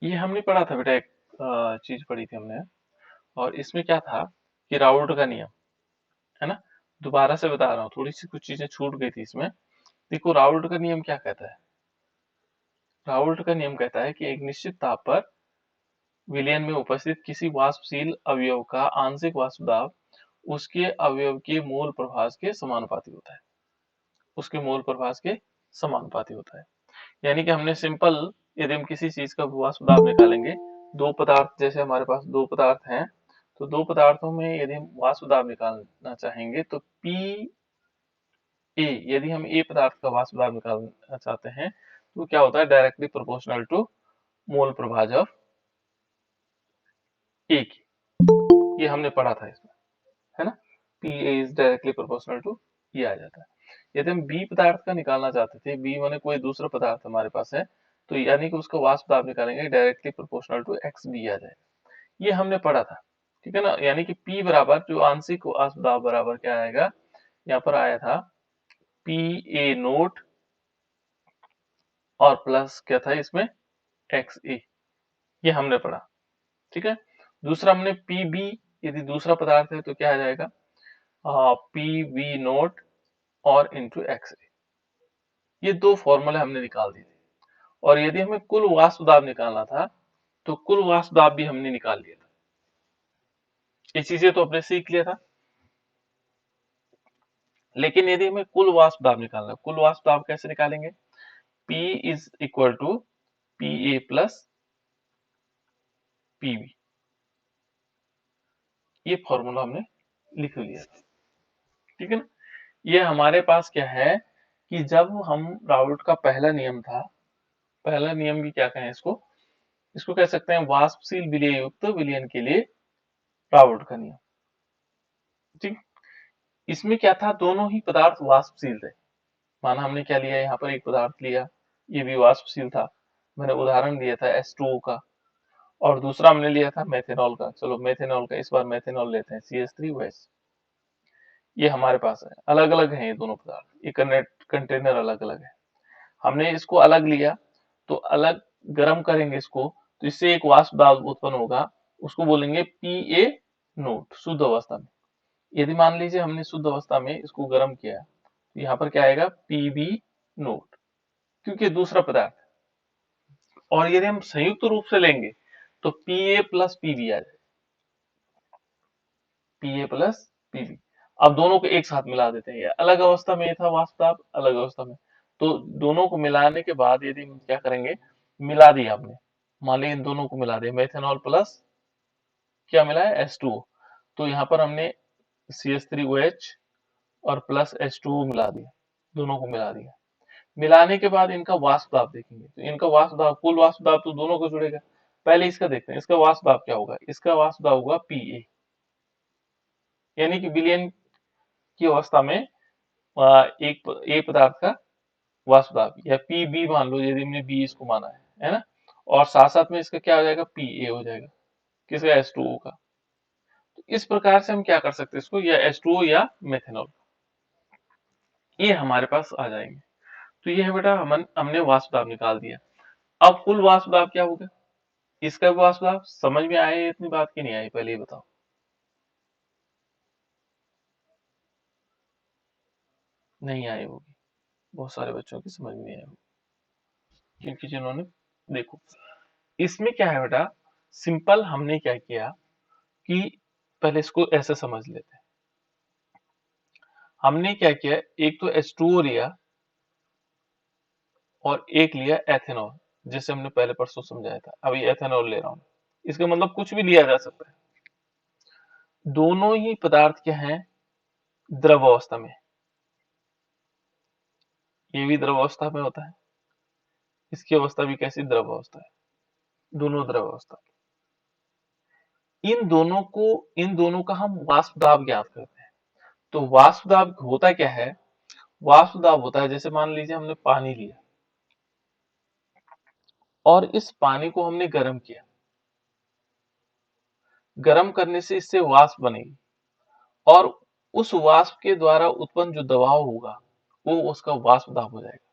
ये हमने पढ़ा था बेटा, एक चीज पढ़ी थी हमने। और इसमें क्या था कि राउल्ट का नियम, है ना। दोबारा से बता रहा हूँ, थोड़ी सी कुछ चीजें छूट गई थी इसमें। देखो राउल्ट का नियम क्या कहता है। राउल्ट का नियम कहता है कि एक निश्चित ताप पर विलयन में उपस्थित किसी वाष्पशील अवयव का आंशिक वाष्प दाब उसके अवयव के मोल प्रभाव के समानुपाती होता है। उसके मोल प्रभाव के समानुपाती होता है। यानी कि हमने सिंपल, यदि हम किसी चीज का वाष्प दाब निकालेंगे, दो पदार्थ, जैसे हमारे पास दो पदार्थ हैं, तो दो पदार्थों में यदि हम वाष्प दाब निकालना चाहेंगे तो पी ए, यदि हम ए पदार्थ का वाष्प दाब निकालना चाहते हैं तो क्या होता है, डायरेक्टली प्रोपोर्शनल टू मोल प्रभाव ऑफ ए की। ये हमने पढ़ा था इसमें, है ना। P A is directly proportional to, ये आ जाता है। यदि हम बी पदार्थ का निकालना चाहते थे, बी माने कोई दूसरा पदार्थ हमारे पास है, तो यानी कि उसका वाष्प दाब निकालेंगे, directly proportional to X B आ जाएगा। ये हमने पढ़ा था, ठीक है ना। यानी कि P बराबर जो आंशिक वाष्प दाब बराबर क्या आएगा, यहाँ पर आया था पी ए नोट और प्लस क्या था इसमें, एक्स ए। ये हमने पढ़ा, ठीक है। दूसरा हमने पी बी, यदि दूसरा पदार्थ है तो क्या आ जाएगा, पी बी नोट और इंटू एक्स ए। ये दो फॉर्मूले हमने निकाल दिए थे। और यदि हमें कुल वाष्प दाब निकालना था तो कुल वाष्प दाब भी हमने निकाल लिया था। ये चीजें तो आपने सीख लिया था। लेकिन यदि हमें कुल वाष्प दाब निकालना है, कुल वाष्प दाब कैसे निकालेंगे, P is equal to P A plus P B. ये फॉर्मूला हमने लिख लिया, ठीक है ना। ये हमारे पास क्या है कि जब हम राउल्ट का पहला नियम था, पहला नियम भी क्या कहें इसको, इसको कह सकते हैं वाष्पशील विलय युक्त विलयन के लिए राउल्ट का नियम, ठीक। इसमें क्या था, दोनों ही पदार्थ वाष्पशील थे। माना हमने क्या लिया, यहाँ पर एक पदार्थ लिया, ये भी वाष्पशील था, मैंने उदाहरण दिया था H2O का। और दूसरा हमने लिया था मेथेनॉल का, चलो मेथेनॉल का इस बार मेथेनॉल लेते हैं, CH3OH। ये हमारे पास है, अलग अलग है ये दोनों पदार्थ, ये कंटेनर अलग अलग है। हमने इसको अलग लिया तो अलग गर्म करेंगे इसको, तो इससे एक वाष्प दाब उत्पन्न होगा, उसको बोलेंगे पी ए नोट शुद्ध अवस्था में। यदि मान लीजिए हमने शुद्ध अवस्था में इसको गर्म किया तो यहाँ पर क्या आएगा, पी बी नोट, क्योंकि दूसरा पदार्थ है। और यदि हम संयुक्त रूप से लेंगे तो P A plus P B आ जाएगा, P A plus P B. अब दोनों को एक साथ मिला देते हैं, अलग अवस्था में ये था वाष्प दाब, अलग अवस्था में, तो दोनों को मिलाने के बाद यदि हम क्या करेंगे, मिला दिया हमने, मान लीजिए इन दोनों को मिला दिया, मेथेनॉल प्लस क्या मिला है, H2O। तो यहाँ पर हमने CH3OH और प्लस H2O मिला दिया, दोनों को मिला दिया। मिलाने के बाद इनका वाष्प दाब देखेंगे, तो इनका वाष्प दाब, कुल वाष्प दाब तो दोनों को जुड़ेगा। पहले इसका देखते हैं, इसका वाष्प दाब क्या होगा, इसका वाष्प दाब होगा पी ए, यानी कि विलयन की अवस्था में एक ए पदार्थ का वाष्प दाब, या पी बी मान लो, यदि हमने बी इसको माना है ना। और साथ साथ में इसका क्या हो जाएगा, पी ए हो जाएगा, किसका, H2O का। तो इस प्रकार से हम क्या कर सकते हैं इसको, या H2O या मेथेनॉल, ये हमारे पास आ जाएंगे। तो ये है बेटा, हमने वाष्प दाब निकाल दिया। अब कुल वाष्प दाब क्या होगा, इसका भी वाष्प दाब समझ में आए, इतनी बात की नहीं आई, पहले ये बताओ। नहीं आई होगी, बहुत सारे बच्चों की समझ में नहीं आई होगी, क्योंकि जिन्होंने, देखो इसमें क्या है बेटा, सिंपल हमने क्या किया कि पहले इसको ऐसे समझ लेते हैं। हमने क्या किया, एक तो H2O लिया और एक लिया एथेनॉल, जैसे हमने पहले परसों समझाया था। अभी एथेनॉल ले रहा हूं, इसका मतलब कुछ भी लिया जा सकता है। दोनों ही पदार्थ क्या हैं, द्रव अवस्था में। ये भी द्रव अवस्था में होता है, इसकी अवस्था भी कैसी, द्रव अवस्था है, दोनों द्रव अवस्था। इन दोनों का हम वाष्प दाब ज्ञात करते हैं। तो वाष्प दाब होता क्या है, वाष्प दाब होता है, जैसे मान लीजिए हमने पानी लिया और इस पानी को हमने गर्म किया, गर्म करने से इससे वाष्प बनेगी, और उस वाष्प के द्वारा उत्पन्न जो दबाव होगा वो उसका वाष्प दाब हो जाएगा।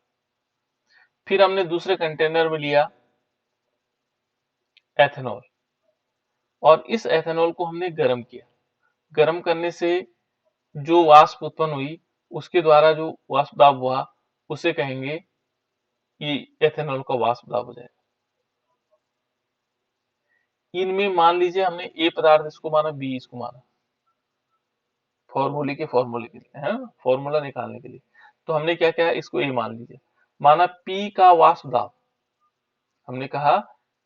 फिर हमने दूसरे कंटेनर में लिया एथेनॉल, और इस एथेनॉल को हमने गर्म किया। गर्म करने से जो वाष्प उत्पन्न हुई, उसके द्वारा जो वाष्प दाब हुआ, उसे कहेंगे कि एथेनॉल का वाष्प दाब हो जाएगा। इनमें मान लीजिए हमने ए पदार्थ इसको माना, बी इसको माना, फॉर्मूले के लिए है ना, फॉर्मूला निकालने के लिए। तो हमने क्या किया, इसको ए मान लीजिए, माना पी का वाष्प दाब, हमने कहा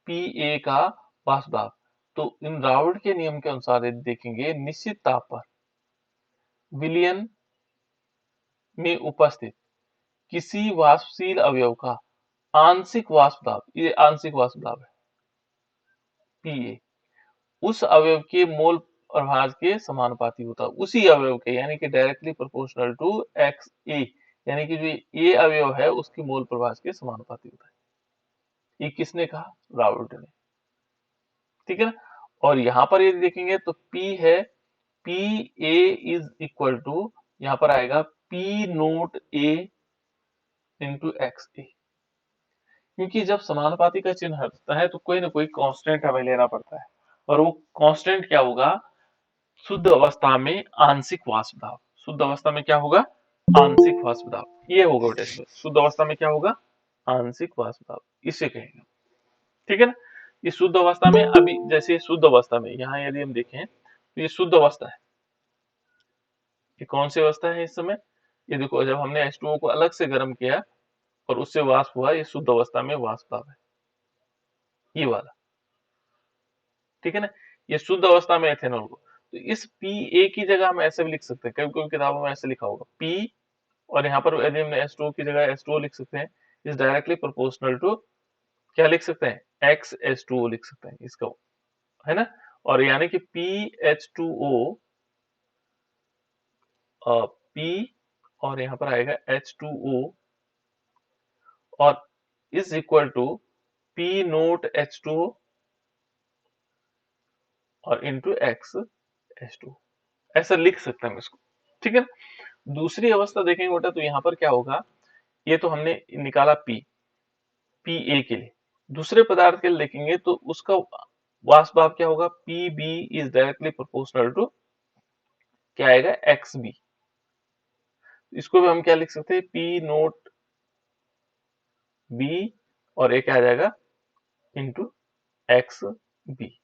पी ए का वाष्प दाब। तो इन राउल्ट के नियम के अनुसार यदि देखेंगे, निश्चित ताप पर विलयन में उपस्थित किसी वाष्पशील अवयव का आंशिक वाष्प दाब, ये आंशिक वाष्प दाब है पीए, उस अवयव के मोल प्रभाज के समानुपाती होता है, उसी अवयव के, यानी कि डायरेक्टली प्रोपोर्शनल टू एक्स ए, यानी कि जो ए अवयव है उसकी मोल प्रभाज के समानुपाती होता है। ये किसने कहा, राउल्ट ने, ठीक है ना। और यहाँ पर यदि देखेंगे तो P है, P A is equal to, यहाँ पर आएगा P naught A into x A, क्योंकि जब समानुपाती का चिन्ह हटता है तो कोई ना कोई कांस्टेंट हमें लेना पड़ता है, और वो कांस्टेंट क्या होगा, शुद्ध अवस्था में आंशिक वाष्प दाब। शुद्ध अवस्था में क्या होगा, आंशिक वाष्प दाब, ये होगा बेटा इसमें, शुद्ध अवस्था में क्या होगा, आंशिक वाष्प दाब, इसे कहेंगे, ठीक है ना। ये शुद्ध अवस्था में, अभी जैसे शुद्ध अवस्था में यहाँ यदि हम देखें तो ये शुद्ध अवस्था है, ये कौन सी अवस्था है इस समय, ये देखो जब हमने H2O को अलग से गर्म किया और उससे वाष्प हुआ, ये शुद्ध अवस्था में वाष्प दाब है, ये वाला, ठीक है ना। ये शुद्ध अवस्था में एथेनॉल को, तो इस पी ए की जगह हम ऐसे भी लिख सकते हैं, कभी कभी किताबों में ऐसे लिखा होगा पी, और यहाँ पर यदि हमने H2O की जगह H2O लिख सकते हैं, इज डायरेक्टली प्रोपोर्शनल टू, क्या लिख सकते हैं, एक्स H2O लिख सकते हैं इसका, है ना। और यानी कि पी H2O, पी और यहाँ पर आएगा H2O, और is equal to P naught H2O और इंटू एक्स H2O, ऐसा लिख सकते हैं हम इसको, ठीक है ना। दूसरी अवस्था देखेंगे बेटा, तो यहाँ पर क्या होगा, ये तो हमने निकाला पी, पी ए के लिए। दूसरे पदार्थ के लिए देखेंगे तो उसका वाष्प दाब क्या होगा, P B is directly proportional to, क्या आएगा, एक्स बी। इसको भी हम क्या लिख सकते हैं, पी नोट बी, और एक आ जाएगा इंटू एक्स बी,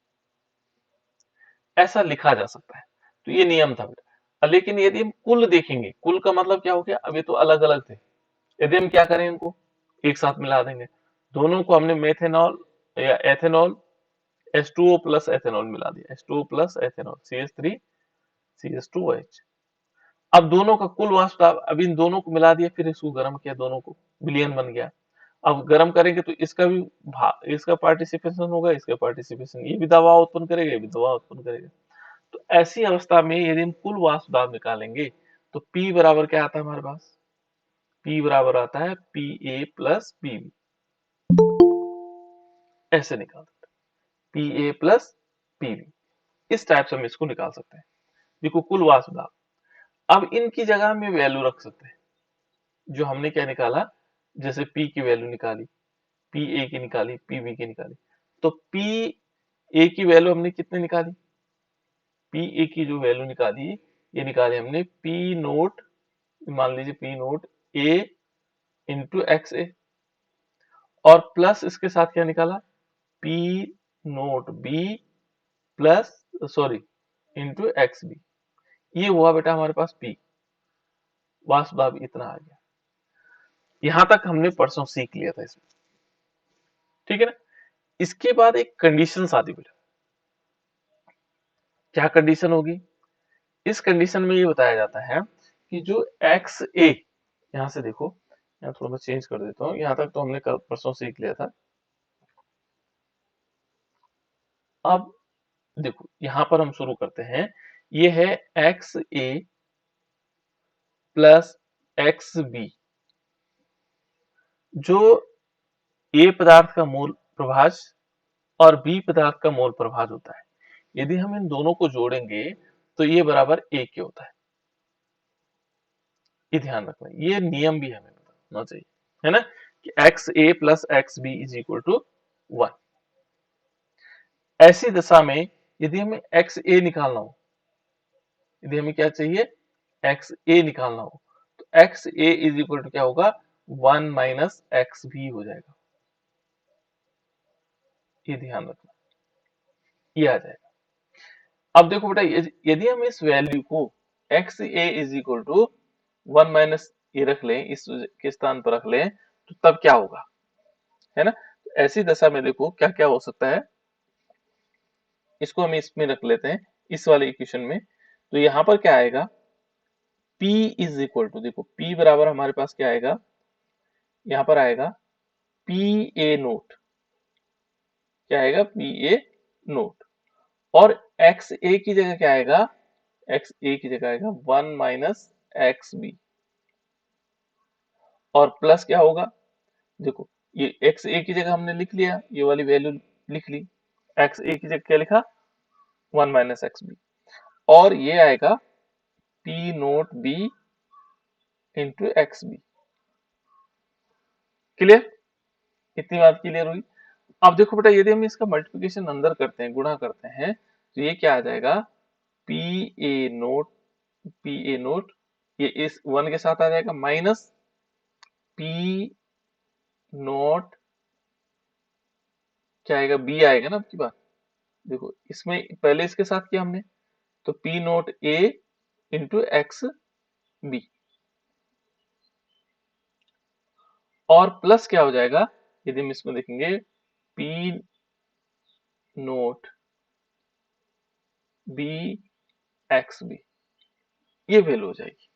ऐसा लिखा जा सकता है। तो ये नियम था बेटा। लेकिन यदि हम कुल देखेंगे, कुल का मतलब क्या हो गया, अब ये तो अलग अलग थे, यदि हम क्या करें, इनको एक साथ मिला देंगे, दोनों को हमने मेथेनॉल या एथेनॉल H2O प्लस एथेनॉल मिला दिया, H2O plus ethanol CH3 CH2OH। अब दोनों का कुल वाष्प दाब, अब इन दोनों को मिला दिया, फिर इसको गर्म किया, दोनों को विलयन बन गया। अब गर्म करेंगे तो इसका भी इसका पार्टिसिपेशन होगा, इसका पार्टिसिपेशन, ये भी दबाव उत्पन्न करेगा, ये भी दबाव उत्पन्न करेगा। तो ऐसी अवस्था में यदि हम कुल वाष्प दाब निकालेंगे तो P बराबर क्या आता है हमारे पास, P बराबर आता है Pa प्लस Pb, ऐसे निकाल सकते हैं, Pa प्लस Pb, इस टाइप से हम इसको निकाल सकते हैं। देखो कुल वाष्प दाब, अब इनकी जगह में वैल्यू रख सकते हैं, जो हमने क्या निकाला, जैसे P की वैल्यू निकाली, Pa की निकाली, Pb की निकाली, तो Pa की वैल्यू हमने कितने निकाली, Pa की जो वैल्यू निकाली, ये निकाली हमने P नोट, मान लीजिए P nought A into x A, और प्लस इसके साथ क्या निकाला, P nought B plus, sorry, into x B, ये हुआ बेटा हमारे पास P, वाष्प दाब इतना आ गया। यहां तक हमने परसों सीख लिया था इसमें, ठीक है ना। इसके बाद एक कंडीशन आती बेटा, क्या कंडीशन होगी, इस कंडीशन में ये बताया जाता है कि जो एक्स ए, यहां से देखो, यहाँ थोड़ा मैं चेंज कर देता हूँ, यहाँ तक तो हमने कल परसों सीख लिया था। अब देखो यहां पर हम शुरू करते हैं, ये है X A plus x B, जो ए पदार्थ का मोल प्रभाज और बी पदार्थ का मोल प्रभाज होता है। यदि हम इन दोनों को जोड़ेंगे तो ये बराबर ए के होता है, ये ध्यान रखना, ये नियम भी हमें बताना चाहिए, है ना, कि x A plus x B is equal to 1। ऐसी दशा में यदि हमें एक्स ए निकालना हो, यदि हमें क्या चाहिए, एक्स ए निकालना हो, तो x A is equal to क्या होगा, 1 माइनस एक्स बी हो जाएगा। ये ध्यान रखना, ये आ जाएगा। अब देखो बेटा, यदि हम इस वैल्यू को X A is equal to 1 minus A रख लें, इस के स्थान पर रख लें, तो तब क्या होगा, है ना। तो ऐसी दशा में देखो क्या क्या हो सकता है, इसको हम इसमें रख लेते हैं, इस वाले इक्वेशन में। तो यहां पर क्या आएगा, P इज इक्वल टू, देखो P बराबर हमारे पास क्या आएगा, यहां पर आएगा पी ए नोट, क्या आएगा, पी ए नोट। और एक्स ए की जगह क्या आएगा, एक्स ए की जगह आएगा 1 माइनस एक्स बी। और प्लस क्या होगा, देखो ये एक्स ए की जगह हमने लिख लिया, ये वाली वैल्यू लिख ली, एक्स ए की जगह क्या लिखा, 1 माइनस एक्स बी। और ये आएगा P naught B into x B. Clear, इतनी बात क्लियर हुई। अब देखो बेटा, यदि हम इसका मल्टीप्लिकेशन अंदर करते हैं, गुणा करते हैं, तो ये क्या आ जाएगा, P A note, P A note, ये इस 1 के साथ आ जाएगा, माइनस पी नोट, क्या आएगा, बी आएगा ना, अब की बात, देखो इसमें पहले इसके साथ किया हमने, तो P naught A into x B. और प्लस क्या हो जाएगा, यदि हम इसमें देखेंगे, P naught B x B, ये वैल्यू हो जाएगी।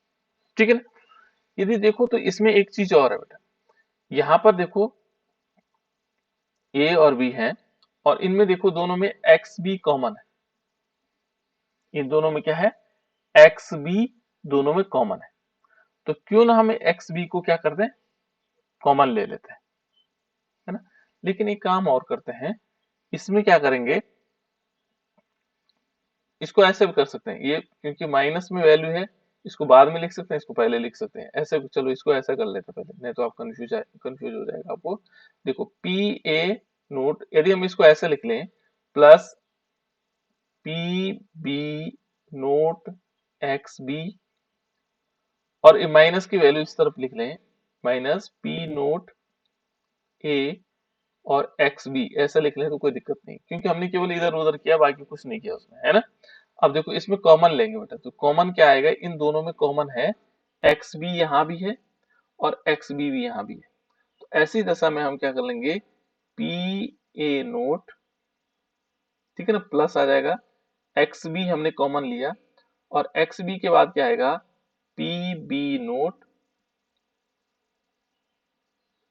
ठीक है ना। यदि देखो तो इसमें एक चीज और है बेटा, यहां पर देखो ए और बी है, और इनमें देखो दोनों में एक्स बी कॉमन है, इन दोनों में क्या है, एक्स बी दोनों में कॉमन है। तो क्यों ना हमें एक्स बी को क्या कर दें, कॉमन ले लेते हैं, है ना। लेकिन एक काम और करते हैं, इसमें क्या करेंगे, इसको ऐसे भी कर सकते हैं, ये क्योंकि माइनस में वैल्यू है, इसको बाद में लिख सकते हैं, इसको पहले लिख सकते हैं, ऐसे चलो इसको ऐसा कर लेते हैं पहले, नहीं तो आप कंफ्यूज हो जाएगा आपको। देखो पी ए नोट, यदि हम इसको ऐसे लिख लें, plus P B naught x B, और माइनस की वैल्यू इस तरफ लिख लें, माइनस पी नोट ए और एक्स बी, ऐसा लिख लें तो कोई दिक्कत नहीं, क्योंकि हमने केवल इधर उधर किया, बाकी कुछ नहीं किया उसमें, है ना। अब देखो इसमें कॉमन लेंगे बेटा, तो कॉमन क्या आएगा, इन दोनों में कॉमन है, एक्स बी यहाँ भी है और एक्स बी भी यहाँ भी है। तो ऐसी दशा में हम क्या कर लेंगे, पी ए नोट, ठीक है ना, प्लस आ जाएगा, एक्स बी हमने कॉमन लिया, और एक्स बी के बाद क्या आएगा, P B naught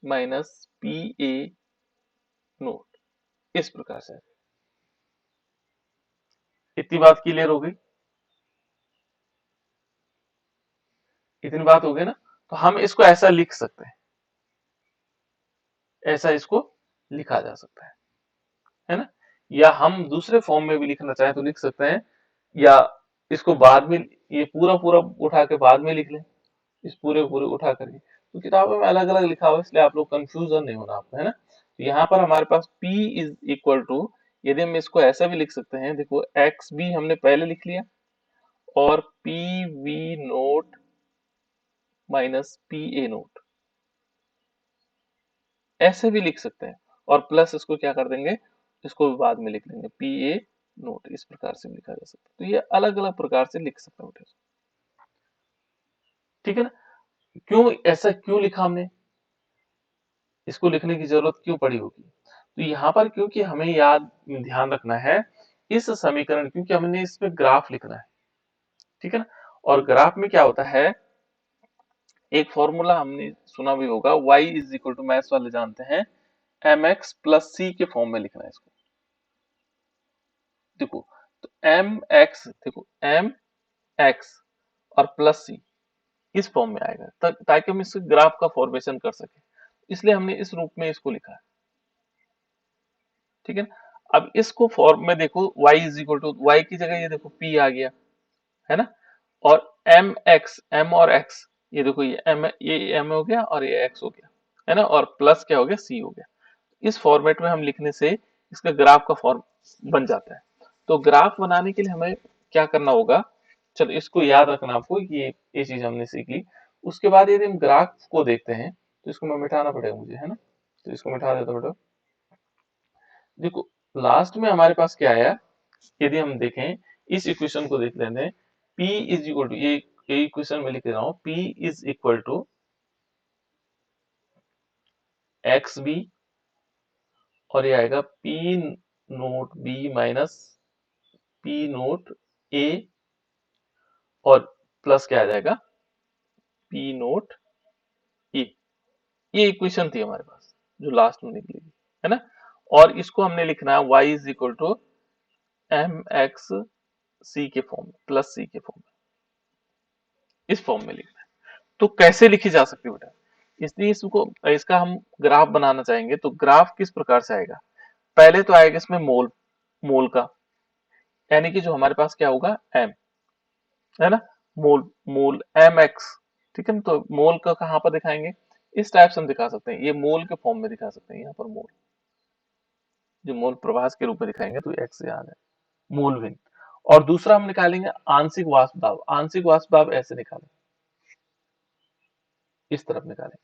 minus P A naught, इस प्रकार से। इतनी बात क्लियर हो गई, इतनी बात हो गई ना। तो हम इसको ऐसा लिख सकते हैं, ऐसा इसको लिखा जा सकता है ना। या हम दूसरे फॉर्म में भी लिखना चाहें तो लिख सकते हैं, या इसको बाद में, ये पूरा पूरा उठा के बाद में लिख लें, इस पूरे पूरे उठा करके, तो किताबों में अलग अलग लिखा हुआ है, इसलिए आप लोग कंफ्यूजन नहीं होना आपको, है ना। तो यहाँ पर हमारे पास P इज इक्वल टू, यदि हम इसको ऐसा भी लिख सकते हैं, देखो एक्स बी हमने पहले लिख लिया, और P V note minus P A note, ऐसे भी लिख सकते हैं। और प्लस इसको क्या कर देंगे, इसको भी बाद में लिख लेंगे, पी ए नोट, इस प्रकार से भी लिखा जा सकता है। तो ये अलग अलग प्रकार से लिख सकते हैं बेटे, ठीक है ना। क्यों ऐसा क्यों लिखा हमने, इसको लिखने की जरूरत क्यों पड़ी होगी, तो यहाँ पर क्योंकि हमें याद ध्यान रखना है, इस समीकरण, क्योंकि हमने इसमें ग्राफ लिखना है, ठीक है ना। और ग्राफ में क्या होता है, एक फॉर्मूला हमने सुना भी होगा, y is equal to, maths वाले जानते हैं, एम एक्स प्लस सी के फॉर्म में लिखना है इसको। देखो, तो एम एक्स, देखो एम एक्स और प्लस सी, इस फॉर्म में आएगा, ताकि हम इस ग्राफ का फॉर्मेशन कर सके, इसलिए हमने इस रूप में इसको लिखा है, ठीक है ना। अब इसको फॉर्म में देखो, y is equal to, y की जगह ये देखो p आ गया, है ना। और एम एक्स, एम और एक्स, ये देखो ये एम हो गया और ये एक्स हो गया, है ना, और प्लस क्या हो गया, सी हो गया। इस फॉर्मेट में हम लिखने से इसका ग्राफ का फॉर्म बन जाता है। तो ग्राफ बनाने के लिए हमें क्या करना होगा, चलो इसको याद रखना आपको कि ये चीज हमने सीखी। उसके बाद यदि हम ग्राफ को देखते हैं तो इसको मैं मिटाना पड़ेगा मुझे, है ना। तो इसको मिटा देता हूँ बेटा। देखो लास्ट में हमारे पास क्या आया, यदि हम देखें इस इक्वेशन को देख लेते हैं। P इज इक्वल टू, ये इक्वेशन में लिख रहा हूँ, P is equal to X B, और ये आएगा P nought B minus P nought A, और प्लस क्या आ जाएगा P नोट ई। ये इक्वेशन थी हमारे पास जो लास्ट में निकली थी, है ना। और इसको हमने लिखना है y is equal to M X C के फॉर्म में, प्लस सी के फॉर्म में, इस फॉर्म में लिखना है। तो कैसे लिखी जा सकती है बेटा, इसलिए इसको, इसका हम ग्राफ बनाना चाहेंगे तो ग्राफ किस प्रकार से आएगा। पहले तो आएगा इसमें मोल, मोल का, यानी कि जो हमारे पास क्या होगा m, है ना। मोल, मोल एम एक्स, ठीक है ना। तो मोल का कहाँ पर दिखाएंगे, इस टाइप से हम दिखा सकते हैं, ये मोल के फॉर्म में दिखा सकते हैं। यहाँ पर मोल, जो मोल प्रभास के रूप में दिखाएंगे तो एक्स याद है, मोल विन। और दूसरा हम निकालेंगे आंशिक वाष्प दाब, आंशिक वाष्प दाब ऐसे निकालेंगे, इस तरफ निकालेंगे।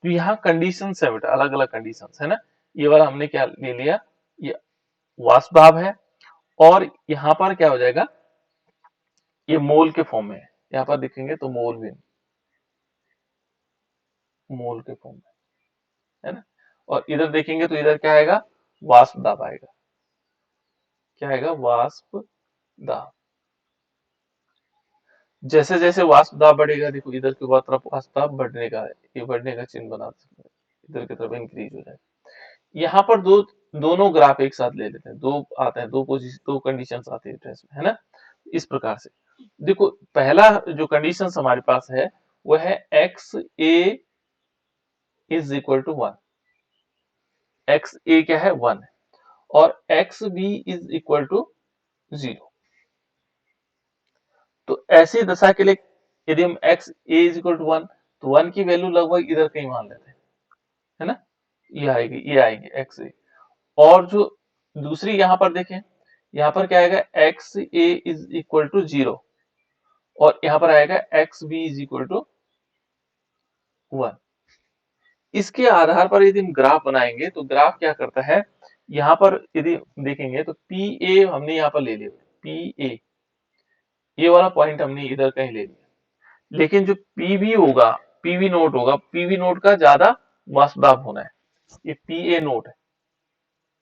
तो यहाँ कंडीशन है बेटा, अलग अलग कंडीशन है ना। ये वाला हमने क्या ले लिया, ये वाष्प दाब है, और यहाँ पर क्या हो जाएगा, ये मोल के फॉर्म में है, यहाँ पर देखेंगे तो मोल विन, मोल के फॉर्म में, है ना। और इधर देखेंगे तो इधर क्या आएगा, वाष्प दाब आएगा, क्या आएगा, वाष्प दाब। जैसे जैसे वाष्प दाब बढ़ेगा, देखो इधर की तरफ वाष्प दाब बढ़ने का है, ये बढ़ने का चिन्ह बना सकते हैं, इधर की तरफ इंक्रीज हो जाएगा। यहाँ पर दोनों ग्राफ एक साथ ले लेते हैं, दो आते हैं, दो पोजीशन, दो कंडीशंस आती है टेस्ट में, है ना। इस प्रकार से देखो, पहला जो कंडीशंस हमारे पास है वो है X A is equal to one, X A क्या है, वन है, और X B is equal to zero. तो ऐसी दशा के लिए यदि हम X A is equal to one, तो वन की वैल्यू लगभग इधर कहीं मान लेते हैं, है ना। ये आएगी एक्स ए। और जो दूसरी यहाँ पर देखें, यहाँ पर क्या आएगा, x A is equal to zero, और यहाँ पर आएगा x B is equal to one. इसके आधार पर यदि हम ग्राफ बनाएंगे तो ग्राफ क्या करता है, यहाँ पर यदि देखेंगे तो पी ए हमने यहाँ पर ले लिया, पी ए, ये वाला पॉइंट हमने इधर कहीं ले लिया। लेकिन जो पीवी होगा, पीवी नोट होगा, पीवी नोट का ज्यादा वाष्पदाब होना है, ये पी ए नोट है,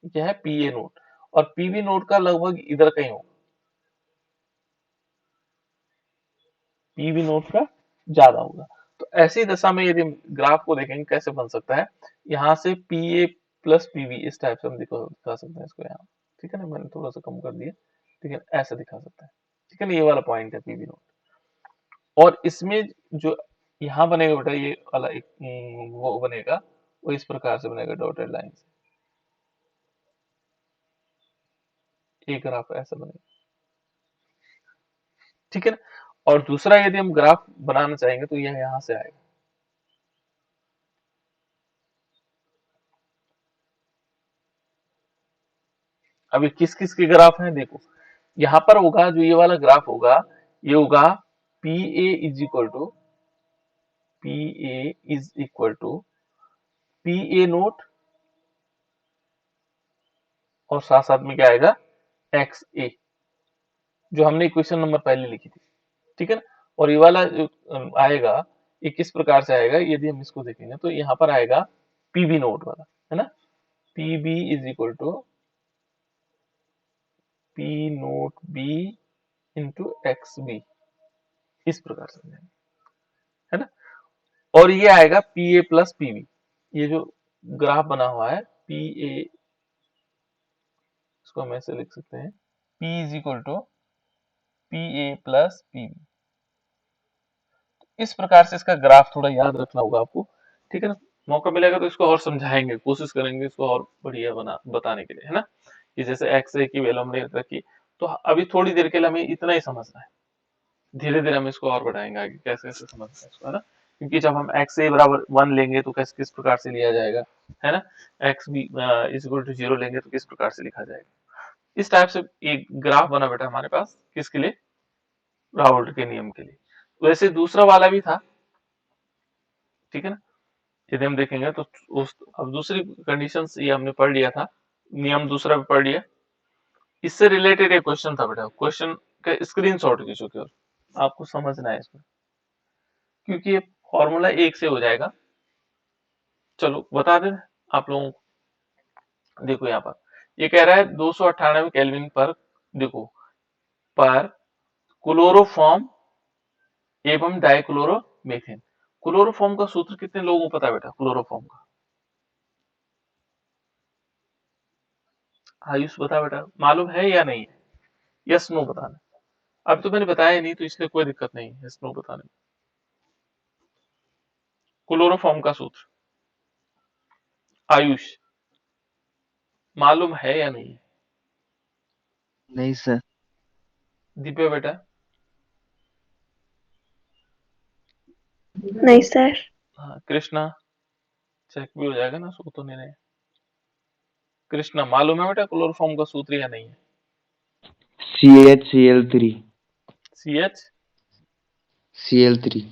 क्या है, पी ए नोट, और पीवी नोट का लगभग इधर कहीं होगा, पीवी नोट का ज्यादा होगा। तो ऐसी दशा में यदि हम ग्राफ को देखेंगे कैसे बन सकता है, यहाँ से पी ए प्लस पीवी, इस टाइप से हम दिखा सकते हैं इसको यहाँ, ठीक है ना। मैंने थोड़ा सा कम कर दिया, लेकिन ऐसे दिखा सकता है, ठीक है ना। ये वाला पॉइंट है पीवी नोट, और इसमें जो यहाँ बनेगा बेटा, ये वाला एक वो बनेगा, वो इस प्रकार से बनेगा डॉटेड लाइन से, एक ग्राफ ऐसा बनेगा, ठीक है ना। और दूसरा यदि हम ग्राफ बनाना चाहेंगे तो यह यहाँ से आएगा। अभी किस किस के ग्राफ हैं देखो, यहाँ पर होगा जो ये वाला ग्राफ होगा, ये होगा P A is equal to, P A is equal to P A naught, और साथ साथ में क्या आएगा, एक्स ए, जो हमने इक्वेशन नंबर पहले लिखी थी, ठीक है ना। और ये वाला जो आएगा, ये किस प्रकार से आएगा, यदि हम इसको देखेंगे तो यहाँ पर आएगा पीबी नोट वाला, है ना। P B is equal to P naught B into x B, इस प्रकार से, है ना। और ये आएगा पी ए प्लस पीबी, ये जो ग्राफ बना हुआ है पी ए, इसको हम ऐसे लिख सकते हैं, P is equal to P A plus P B. इस प्रकार से इसका ग्राफ थोड़ा याद रखना होगा आपको, ठीक है ना। मौका मिलेगा तो इसको और समझाएंगे, कोशिश करेंगे इसको और बढ़िया बना बताने के लिए, है ना। कि जैसे एक्स ए की वैल्यू हमने रखी, तो अभी थोड़ी देर के लिए हमें इतना ही समझना है, धीरे धीरे हम इसको और बढ़ाएंगे आगे, कैसे कैसे समझना है इसको, है ना। क्योंकि जब हम एक्स ए बराबर वन लेंगे तो कैसे किस प्रकार से लिया जाएगा, है ना। X B is equal to zero लेंगे तो किस प्रकार से लिखा जाएगा। इस टाइप से एक ग्राफ बना बेटा हमारे पास, किसके लिए? रावल्ट के नियम के लिए। वैसे दूसरा वाला भी था, ठीक है ना, यदि हम देखेंगे तो उस अब दूसरी कंडीशंस ये हमने पढ़ लिया था, नियम दूसरा भी पढ़ लिया। इससे रिलेटेड एक क्वेश्चन था बेटा, क्वेश्चन का स्क्रीनशॉट खींचो केवल, आपको समझना है इसमें, क्योंकि ये फॉर्मूला एक से हो जाएगा। चलो बता दें आप लोगों को। देखो यहाँ पर ये कह रहा है 298 केल्विन पर, देखो, पर क्लोरोफॉर्म एवं डाइक्लोरोमीथेन। क्लोरोफॉर्म का सूत्र कितने लोगों को पता है बेटा? क्लोरोफॉर्म का आयुष बता बेटा, मालूम है या नहीं है? यस नो बताना। अब तो मैंने बताया नहीं तो इसलिए कोई दिक्कत नहीं है यस नो बताने में। क्लोरोफॉर्म का सूत्र आयुष मालूम है या नहीं है? नहीं सर। दिव्या बेटा? नहीं सर। हाँ कृष्णा, चेक भी हो जाएगा ना, सो तो नहीं रहे। कृष्णा मालूम है बेटा क्लोरोफॉर्म का सूत्र या नहीं है? CHCl3। C H, Cl3।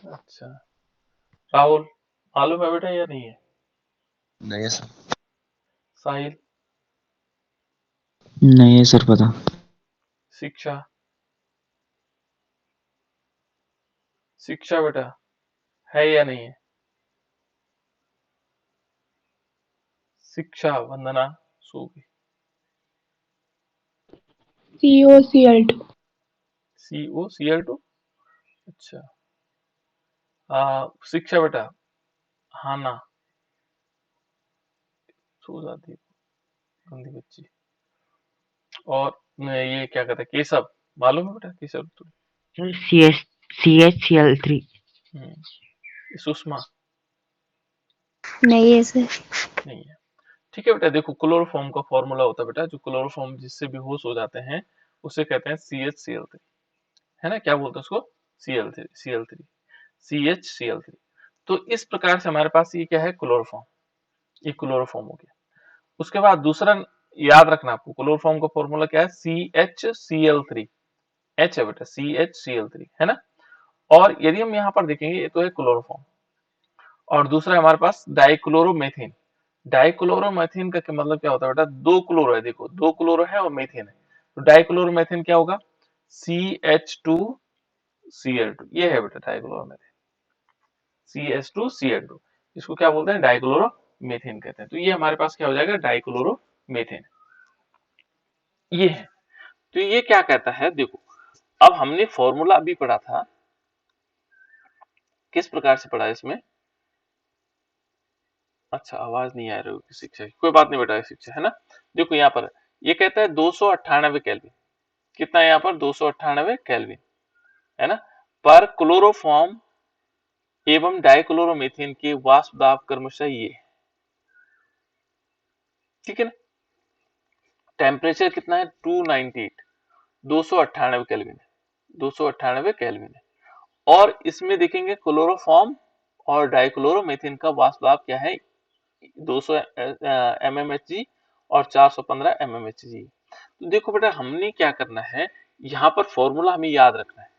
अच्छा। राहुल मालूम है बेटा या नहीं है? नहीं है सर। साहिल? नहीं है सर पता। शिक्षा? शिक्षा बेटा है या नहीं है? शिक्षा वंदना सो गई। COCl2। COCl2, अच्छा। शिक्षा बेटा? हाँ ना, सो जाती है गंदी बच्ची। और ये क्या कहते हैं, केशव मालूम है बेटा? केशव तो सर CHCl3। सुषमा? नहीं है सर। नहीं है। ठीक है बेटा, देखो क्लोरोफॉर्म का फॉर्मूला होता है बेटा, जो क्लोरोफॉर्म जिससे बेहोश हो जाते हैं उसे कहते हैं CHCl3, है ना, क्या बोलते हैं उसको? Cl3, CHCl3। तो इस प्रकार से हमारे पास ये क्या है? क्लोरोफॉर्म। ये क्लोरोफॉर्म हो गया। उसके बाद दूसरा याद रखना आपको, क्लोरोफॉर्म का फॉर्मूला क्या है? CHCl3। H है बेटा, CHCl3, है ना। और यदि हम यहाँ पर देखेंगे, ये तो है क्लोरोफॉर्म, और दूसरा है हमारे पास डाइक्लोरोमेथिन। डाइक्लोरोमेथिन का मतलब क्या होता है बेटा? दो क्लोरो है, देखो दो क्लोरो है और मेथिन है, तो डाइक्लोरोमेथिन क्या होगा? CH2Cl2, ये है बेटा डाइक्लोरोमेथिन, CH2Cl2, इसको क्या बोलते हैं? डाइक्लोरोमेथिन कहते हैं। तो ये हमारे पास क्या हो जाएगा? डाइक्लोरोमेथिन, ये है। तो ये क्या कहता है, देखो अब हमने फॉर्मूला अभी पढ़ा था, किस प्रकार से पढ़ा है इसमें? अच्छा आवाज नहीं आ रही होगी शिक्षा की, कोई बात नहीं बेटा, शिक्षा है ना। देखो यहाँ पर ये कहता है 298 केल्विन, कितना है यहाँ पर? 298 केल्विन, है ना, पर क्लोरोफॉर्म एवं डाइक्लोरोमीथेन के वाष्प दाब क्रमशः ये, ठीक है ना। टेम्परेचर कितना है? 298, 298 केल्विन है, 298 केल्विन है। और इसमें देखेंगे क्लोरोफॉर्म और डाइक्लोरोमीथेन का वाष्प दाब क्या है? 200 mmHg और 415 mmHg। तो देखो बेटा हमने क्या करना है, यहाँ पर फॉर्मूला हमें याद रखना है।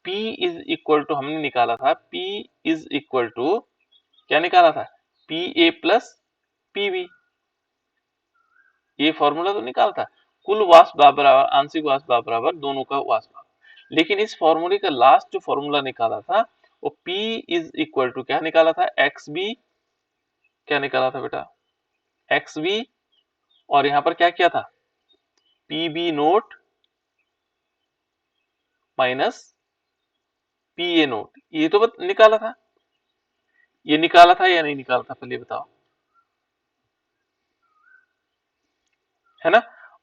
P इज इक्वल टू हमने निकाला था, P इज इक्वल टू क्या निकाला था? Pa प्लस Pv, ये फॉर्मूला तो निकाला था। कुल वाष्प दाब बराबर आंशिक वाष्प दाब बराबर दोनों का वाष्प दाब। लेकिन इस फॉर्मूले का लास्ट जो फॉर्मूला निकाला था वो P इज इक्वल टू क्या निकाला था? XB, क्या निकाला था बेटा? XB, और यहाँ पर क्या किया था? PB note minus PA note, ये तो निकाला था। ये निकाला था या नहीं निकाला था, पहले बताओ, है ना।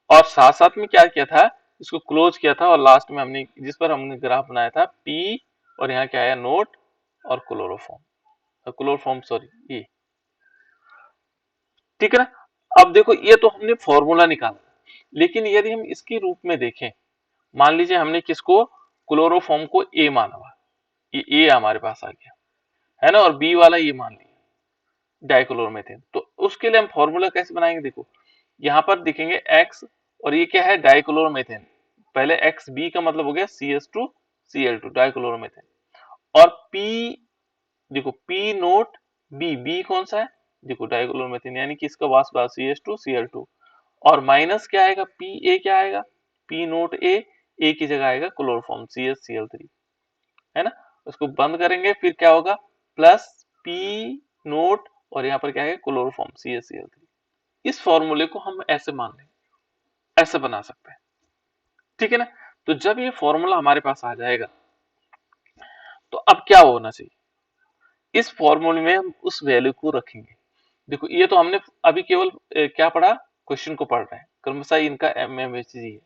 और साथ साथ में क्या किया था? इसको क्लोज किया था, और लास्ट में हमने जिस पर हमने ग्राफ बनाया था P, और यहाँ क्या आया? नोट और क्लोरोफॉर्म, क्लोरोफॉर्म सॉरी, ये, ठीक है ना। अब देखो ये तो हमने फॉर्मूला निकाला, लेकिन यदि हम इसके रूप में देखें, मान लीजिए हमने किसको? क्लोरोफॉर्म को ए माना हुआ, ये ए हमारे पास आ गया, है ना, और बी वाला ये मान लिया डाइक्लोरोमेथेन। तो उसके लिए हम फॉर्मूला कैसे बनाएंगे? देखो यहाँ पर देखेंगे x और ये क्या है, डाइक्लोरोमेथेन। पहले XB का मतलब हो गया CH2Cl2 डाइक्लोरोमेथेन। और P, देखो P नोट B, B कौन सा है, देखो डाइक्लोरोमेथेन, यानी कि इसका वाष्प CH2Cl2। और माइनस क्या आएगा, Pa क्या आएगा, P नोट A की जगह आएगा क्लोरोफॉर्म CHCl3, है ना। उसको बंद करेंगे, फिर क्या होगा, प्लस P नोट और यहाँ पर क्या है, क्लोरोफॉर्म CHCl3। इस फॉर्मूले को हम ऐसे मान लेंगे, ऐसे बना सकते हैं, ठीक है ना। तो जब ये फॉर्मूला हमारे पास आ जाएगा तो अब क्या होना चाहिए, इस फॉर्मूले में हम उस वैल्यू को रखेंगे। देखो ये तो हमने अभी केवल क्या पढ़ा, क्वेश्चन को पढ़ रहे हैं, क्रमशः इनका MMHG है,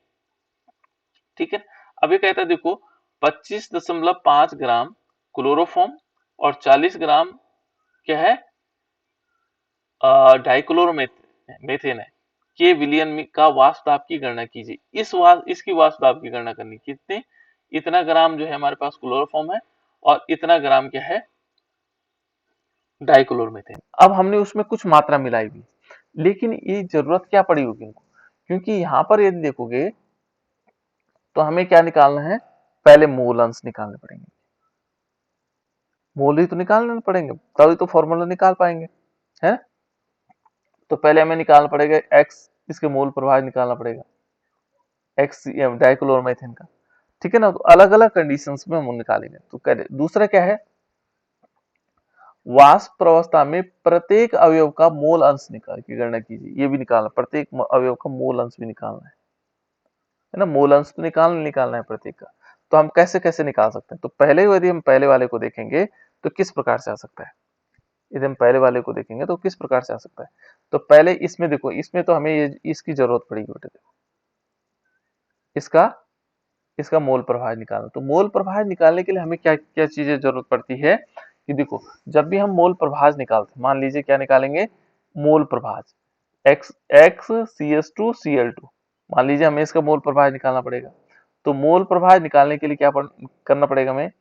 ठीक है। अब ये कहता है देखो 25.5 ग्राम क्लोरोफॉर्म और 40 ग्राम क्या है, डाइक्लोरोमेथेन है, के विलियन का वाष्प दाब की गणना कीजिए। इसकी वाष्प दाब की गणना करनी, कितने, इतना ग्राम जो है हमारे पास क्लोरोफॉर्म है और इतना ग्राम क्या है, डाइक्लोरोमेथेन। अब हमने उसमें कुछ मात्रा मिलाई भी, लेकिन ये जरूरत क्या पड़ी होगी इनको, क्योंकि यहाँ पर यदि देखोगे तो हमें क्या निकालना है, पहले मोल अंश निकालने पड़ेंगे, मोल ही तो निकालने पड़ेंगे, तभी तो फॉर्मूला निकाल पाएंगे, है। तो पहले हमें निकालना पड़ेगा एक्स, इसके मोल प्रभाव निकालना पड़ेगा एक्स डाइक्लोरोमेथेन का, ठीक है ना। तो अलग अलग कंडीशंस में हम निकालेंगे। तो दूसरा क्या है, वाष्प अवस्था में प्रत्येक अवयव का मोल अंश निकाल की गणना कीजिए, ये भी निकालना, प्रत्येक अवयव का मोल अंश भी निकालना है ना। मोल अंश तो निकालना है प्रत्येक का। तो हम कैसे कैसे निकाल सकते हैं, तो पहले यदि हम पहले वाले को देखेंगे तो किस प्रकार से आ सकता है, यदि हम पहले वाले को देखेंगे तो किस प्रकार से आ सकता है। तो पहले इसमें देखो, इसमें तो हमें इसकी जरूरत पड़ेगी बेटे, देखो इसका इसका मोल प्रभाव निकालना। तो मोल प्रभाव निकालने के लिए हमें क्या क्या चीजें जरूरत पड़ती है, कि देखो जब भी हम मोल प्रभाव निकालते हैं, मान लीजिए क्या निकालेंगे, मोल प्रभाव XCH2Cl2, मान लीजिए हमें इसका मोल प्रभाव निकालना पड़ेगा। तो मोल प्रभाव निकालने के लिए क्या करना पड़ेगा हमें,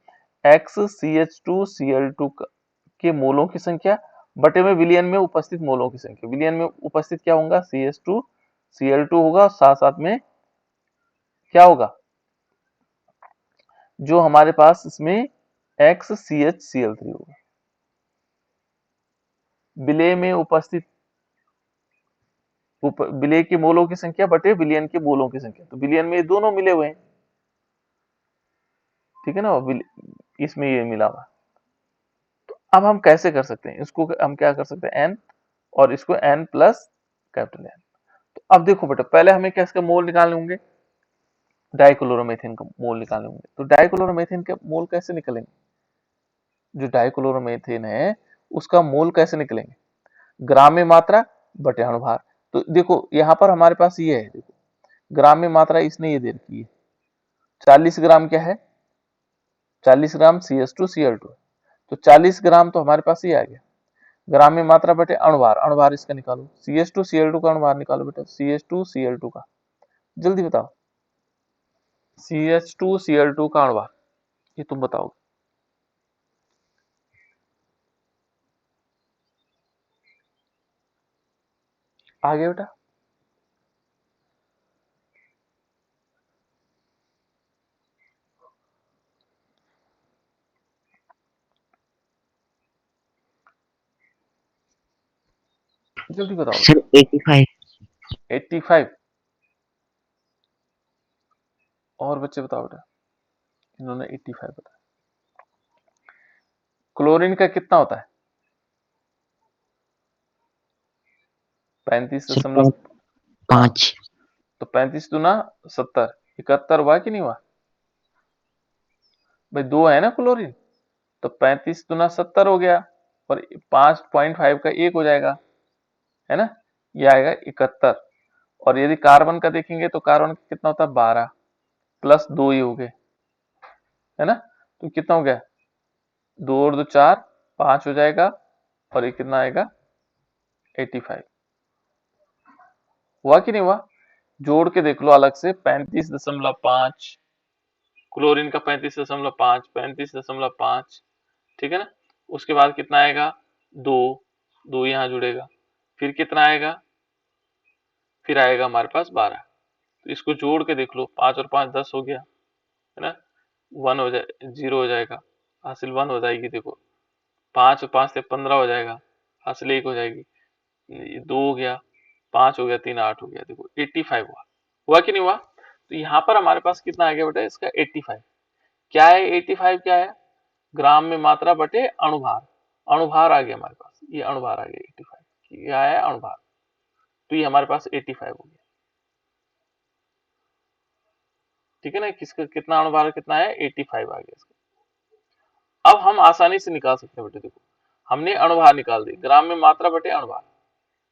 XCH2Cl2 के मोलों की संख्या बटे में विलियन में उपस्थित मोलों की संख्या। विलियन में उपस्थित क्या होगा, CH2Cl2 होगा, साथ साथ में क्या होगा, जो हमारे पास इसमें XCHCl3 होगा। विलेय में उपस्थित विलेय के मोलों की संख्या बटे विलियन के मोलों की संख्या, तो विलियन में ये दोनों मिले हुए हैं, ठीक है ना, इसमें ये मिला हुआ। तो अब हम कैसे कर सकते हैं इसको, हम क्या कर सकते हैं, n और इसको n प्लस कैपिटल N। तो अब देखो बेटा, पहले हमें क्या इसका मोल निकालने होंगे, डाइक्लोरोमेथेन का मोल निकालने होंगे। तो डाइक्लोरोमेथेन के मोल कैसे निकलेंगे, जो डाइक्लोरोमेथेन है उसका मोल कैसे निकलेंगे, ग्राम में मात्रा बटे अणुभार। तो देखो यहाँ पर हमारे पास ये है, देखो ग्राम में मात्रा इसने ये दे रखी है, 40 ग्राम क्या है, 40 ग्राम CH2Cl2, तो 40 ग्राम तो हमारे पास ये आ गया। ग्राम में मात्रा बटे अणुभार, अणुभार इसका निकालो, CH2Cl2 का अणुभार निकालो बेटा, CH2Cl2 का, जल्दी बताओ, CH2Cl2 का अणुभार, ये तुम बताओगे, आ गया बेटा। जल्दी बताओ। सर 85। 85, और बच्चे बताओ बेटा, इन्होंने 85 बताया। क्लोरीन का कितना होता है, 35.5। 5। तो 35 दूना 70, 71 हुआ कि नहीं हुआ भाई, दो है ना क्लोरीन, तो 35 दूना 70 हो गया, और 5.5 का एक हो जाएगा, है ना, ये आएगा 71। और यदि कार्बन का देखेंगे तो कार्बन का कितना होता है, 12 प्लस 2 ही हो गए, है ना। तो कितना हो गया, 2 और 2 4, 5 हो जाएगा, और ये कितना आएगा 85। हुआ कि नहीं हुआ, जोड़ के देख लो अलग से, 35.5, क्लोरीन का 35.5, 35.5, ठीक है ना। उसके बाद कितना आएगा, 2, 2 यहाँ जुड़ेगा, फिर कितना आएगा, फिर आएगा हमारे पास 12, तो इसको जोड़ के देख लो, 5 और 5 10 हो गया, है ना, 1 हो जाए 0 हो जाएगा, हासिल 1 हो जाएगी। देखो 5 और 5 से 15 हो जाएगा, हासिल 1 हो जाएगी, ये 2 हो गया, 5 हो गया, 3 8 हो गया। देखो 85 हुआ, हुआ कि नहीं हुआ? तो यहाँ पर हमारे पास कितना आ गया बेटा इसका 85। क्या है 85? क्या है? ग्राम में मात्रा बटे अणुभार। अणुभार आ गया हमारे पास, ये अणुभार आ गया 85। क्या है? अणुभार। तो ये हमारे पास 85 हो गया, ठीक है ना। किसका कितना अणुभार कितना है? 85 आ गया इसका। अब हम आसानी से निकाल सकते हैं बेटे, देखो हमने अणुभार निकाल दी, ग्राम में मात्रा बटे अणुभार।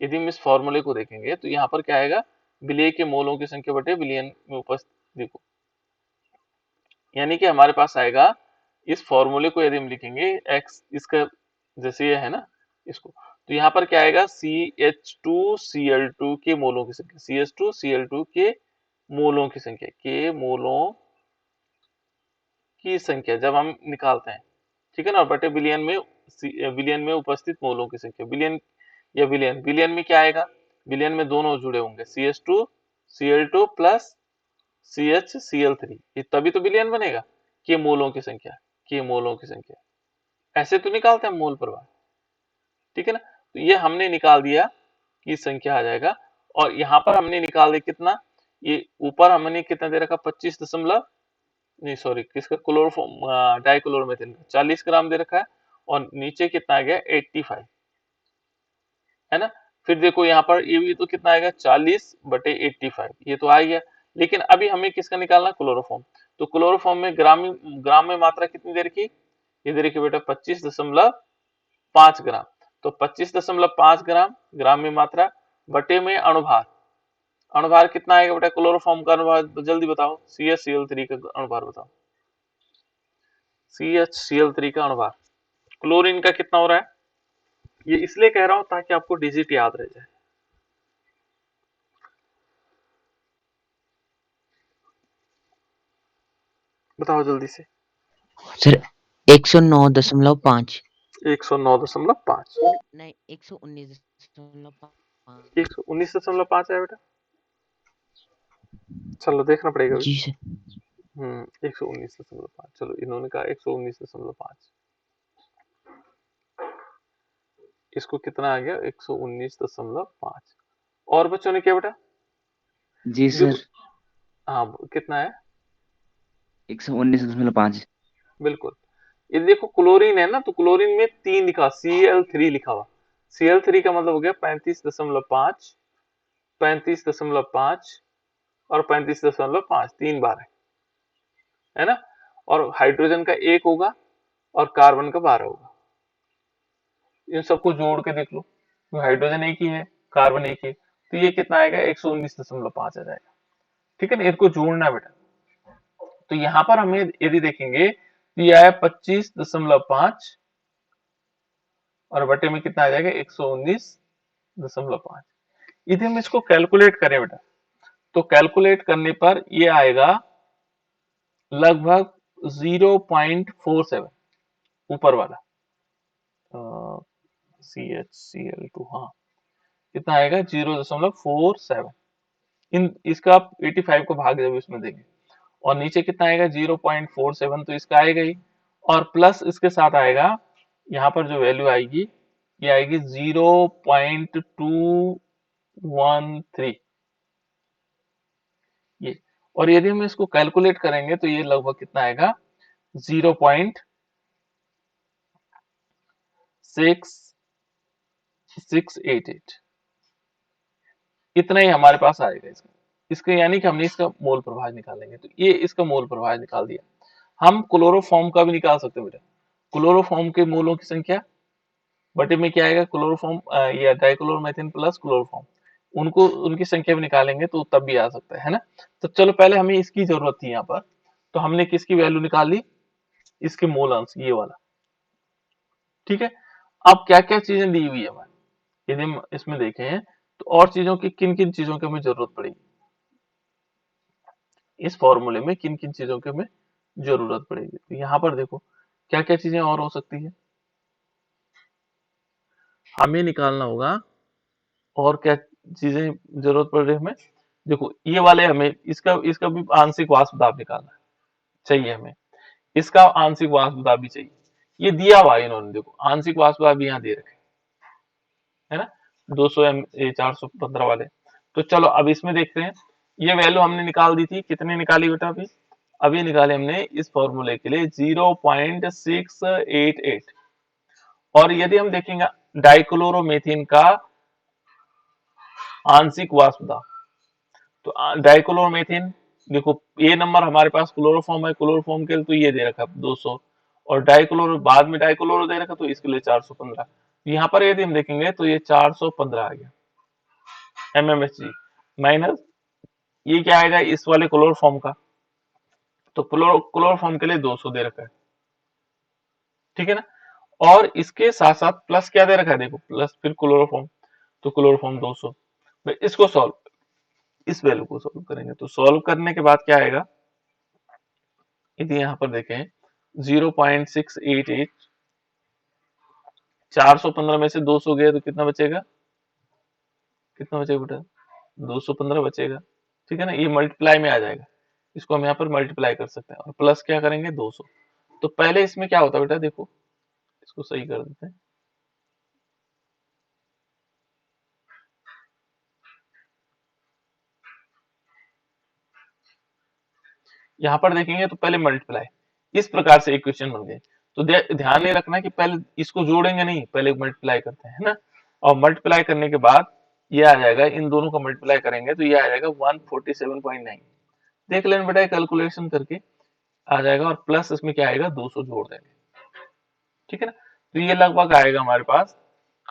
यदि हम इस फॉर्मूले को देखेंगे तो यहाँ पर क्या आएगा? विलेय के मोलों की संख्या बटे विलयन में उपस्थित। देखो यानी कि हमारे पास आएगा, इस फॉर्मूले को यदि हम लिखेंगे x इसका जैसे ये है ना इसको, तो यहाँ पर क्या आएगा? CH2Cl2 के मोलों की संख्या, CH2Cl2 के मोलों की संख्या, के मोलों की संख्या जब हम निकालते हैं, ठीक है ना, बटे विलयन में, विलयन में उपस्थित मोलों की संख्या। विलयन या विलयन, विलयन में क्या आएगा? विलयन में दोनों जुड़े होंगे, CH2Cl2 प्लस CHCl3, ये तभी तो विलयन बनेगा। के मोलों की संख्या, के मोलों की संख्या, ऐसे तो निकालते हैं मोल प्रभाव, ठीक है ना। तो ये हमने निकाल दिया कि संख्या आ जाएगा, और यहाँ पर हमने निकाल दिया कितना, ये ऊपर हमने कितना दे रखा? 25 दशमलव, नहीं सॉरी, किसका? क्लोरोफॉर्म डाइक्लोरोमेथिल का 40 ग्राम दे रखा है, और नीचे कितना आ गया? 85, है ना। फिर देखो यहाँ पर ये भी तो कितना आएगा? 40 बटे 85, ये तो आ गया। लेकिन अभी हमें किसका निकालना? क्लोरोफॉर्म। तो क्लोरोफॉर्म में ग्राम में मात्रा कितनी दे रखी? ये दे रखी बेटा 25.5 ग्राम। तो 25.5 ग्राम ग्राम में मात्रा बटे में अणुभार। अणुभार कितना आएगा बेटा? क्लोरोफॉर्म का अणुभार जल्दी बताओ, CHCl3 का अणुभार बताओ। CHCl3 का अणुभार क्लोरीन का कितना हो रहा है? ये इसलिए कह रहा हूं ताकि आपको डिजिट याद रह जाए। बताओ जल्दी से। सर 109.5। 109.5। नहीं 119.5। 119.5 है बेटा, चलो देखना पड़ेगा अभी। जी सर। 119.5, चलो इन्होंने कहा 119.5, इसको कितना आ गया? 119.5। और बच्चों ने क्या बेटा? जी देखो, सर। हाँ कितना है? 119.5। बिल्कुल। ये देखो क्लोरीन है ना, तो क्लोरीन में 3 लिखा, Cl3 लिखा हुआ। Cl3 का मतलब हो गया 35.5, 35.5 और 35.5, 3 बार है ना। और हाइड्रोजन का 1 होगा और कार्बन का 12 होगा। इन सबको जोड़ के देख लो, तो हाइड्रोजन एक ही है, कार्बन एक ही है, तो ये कितना आएगा? 119.5 आ जाएगा, ठीक है ना। इनको जोड़ना है बेटा। तो यहाँ पर हमें यदि देखेंगे तो ये आया 25.5, और बटे में कितना आ जाएगा? 119.5। यदि हम इसको कैलकुलेट करें बेटा, तो कैलकुलेट करने पर ये आएगा लगभग 0.47, ऊपर वाला CHCl2, हाँ कितना आएगा? 0.47। इन इसका आप 85 को भाग जब इसमें देंगे, और नीचे कितना आएगा? 0.47, तो इसका आएगा ही, और प्लस इसके साथ आएगा, यहाँ पर जो वैल्यू आएगी ये आएगी 0.213, ये। और यदि हम इसको कैलकुलेट करेंगे तो ये लगभग कितना आएगा? 0.6688, इतना ही हमारे पास आएगा इसका। इसका यानी कि हमने इसका मोल प्रभाव निकालेंगे, तो ये इसका मोल प्रभाव निकाल दिया। हम क्लोरोफॉर्म का भी निकाल सकते हैं बेटा। क्लोरोफॉर्म के मोलों की संख्या बटे में क्या आएगा? क्लोरोफॉर्म या डाइक्लोरोमेथिन प्लस क्लोरोफॉर्म, उनको उनकी संख्या भी निकालेंगे तो तब भी आ सकता है ना। तो चलो पहले हमें इसकी जरूरत थी यहाँ पर, तो हमने किसकी वैल्यू निकाल ली? इसके मोल अंश, ये वाला, ठीक है। अब क्या क्या चीजें दी हुई है हमारी, यदि हम इसमें देखें तो और चीजों की, किन किन चीजों की हमें जरूरत पड़ेगी इस फॉर्मूले में, किन किन चीजों की हमें जरूरत पड़ेगी। तो यहाँ पर देखो क्या क्या चीजें और हो सकती है, हमें निकालना होगा और क्या चीजें जरूरत पड़ रही है हमें। देखो ये वाले हमें इसका इसका भी आंशिक वाष्प दाब निकालना चाहिए हमें, इसका आंशिक वाष्प दाब भी चाहिए। ये दिया हुआ है इन्होंने, देखो आंशिक वाष्प दाब यहाँ दे रखे है ना, 200 एम 415 वाले। तो चलो अब इसमें देखते हैं, ये वैल्यू हमने निकाल दी थी, कितने निकाली बेटा अभी निकाले हमने इस फॉर्मूले के लिए 0.688। और यदि हम देखेंगे डाइक्लोरोमेथिन का आंशिक वाष्प दाब, तो डाइक्लोरोमेथिन देखो ये नंबर हमारे पास क्लोरोफॉर्म है, क्लोरोफॉर्म के लिए तो ये दे रखा है 200, और डाइक्लोरो बाद में डाइक्लोरो दे रखा तो इसके लिए 415। यहाँ पर यदि हम देखेंगे तो ये 415 आ गया mmHg माइनस ये क्या आएगा इस वाले क्लोरोफॉर्म का, तो क्लोरोफॉर्म के लिए 200 दे रखा है, ठीक है ना। और इसके साथ साथ प्लस क्या दे रखा है, देखो प्लस फिर क्लोरोफॉर्म, तो क्लोरोफॉर्म 200। इसको सॉल्व, इस वैल्यू को सॉल्व करेंगे, तो सॉल्व करने के बाद क्या आएगा, यदि यहाँ पर देखें 0.688, 415 में से 200 गया तो कितना बचेगा, कितना बचेगा बेटा 215 बचेगा, ठीक है ना। ये मल्टीप्लाई में आ जाएगा, इसको हम यहाँ पर मल्टीप्लाई कर सकते हैं और प्लस क्या करेंगे 200। तो पहले इसमें क्या होता है बेटा, देखो इसको सही कर देते हैं, यहाँ पर देखेंगे तो पहले मल्टीप्लाई, इस प्रकार से इक्वेशन बन गई। तो ध्यान नहीं रखना कि पहले इसको जोड़ेंगे नहीं, पहले मल्टीप्लाई करते हैं, है ना। और मल्टीप्लाई करने के बाद ये आ जाएगा, इन दोनों का मल्टीप्लाई करेंगे तो ये आ जाएगा 147.9। देख लेना बेटा कैलकुलेशन करके आ जाएगा, और प्लस इसमें क्या आएगा 200 जोड़ देंगे, ठीक है ना। तो ये लगभग आएगा हमारे पास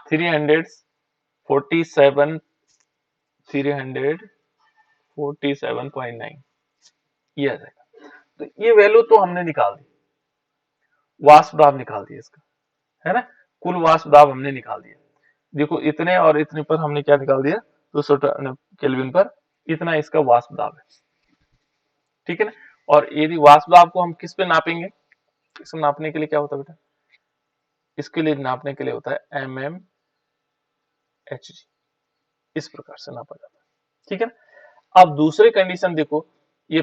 347 347.9 ये आ जाएगा। तो ये वैल्यू तो हमने निकाल दी, वाष्प दाब निकाल दिया इसका, है ना, कुल वाष्प दाब हमने निकाल दिया। देखो इतने और इतने पर हमने क्या निकाल दिया, 200 केल्विन पर इतना इसका वाष्प दाब है, ठीक है ना। और यदि वाष्प दाब को हम किस पे नापेंगे, इसको नापने के लिए क्या होता है बेटा, इसके लिए नापने के लिए होता है mmHg, इस प्रकार से नापा जाता है, ठीक है ना। अब दूसरी कंडीशन देखो, ये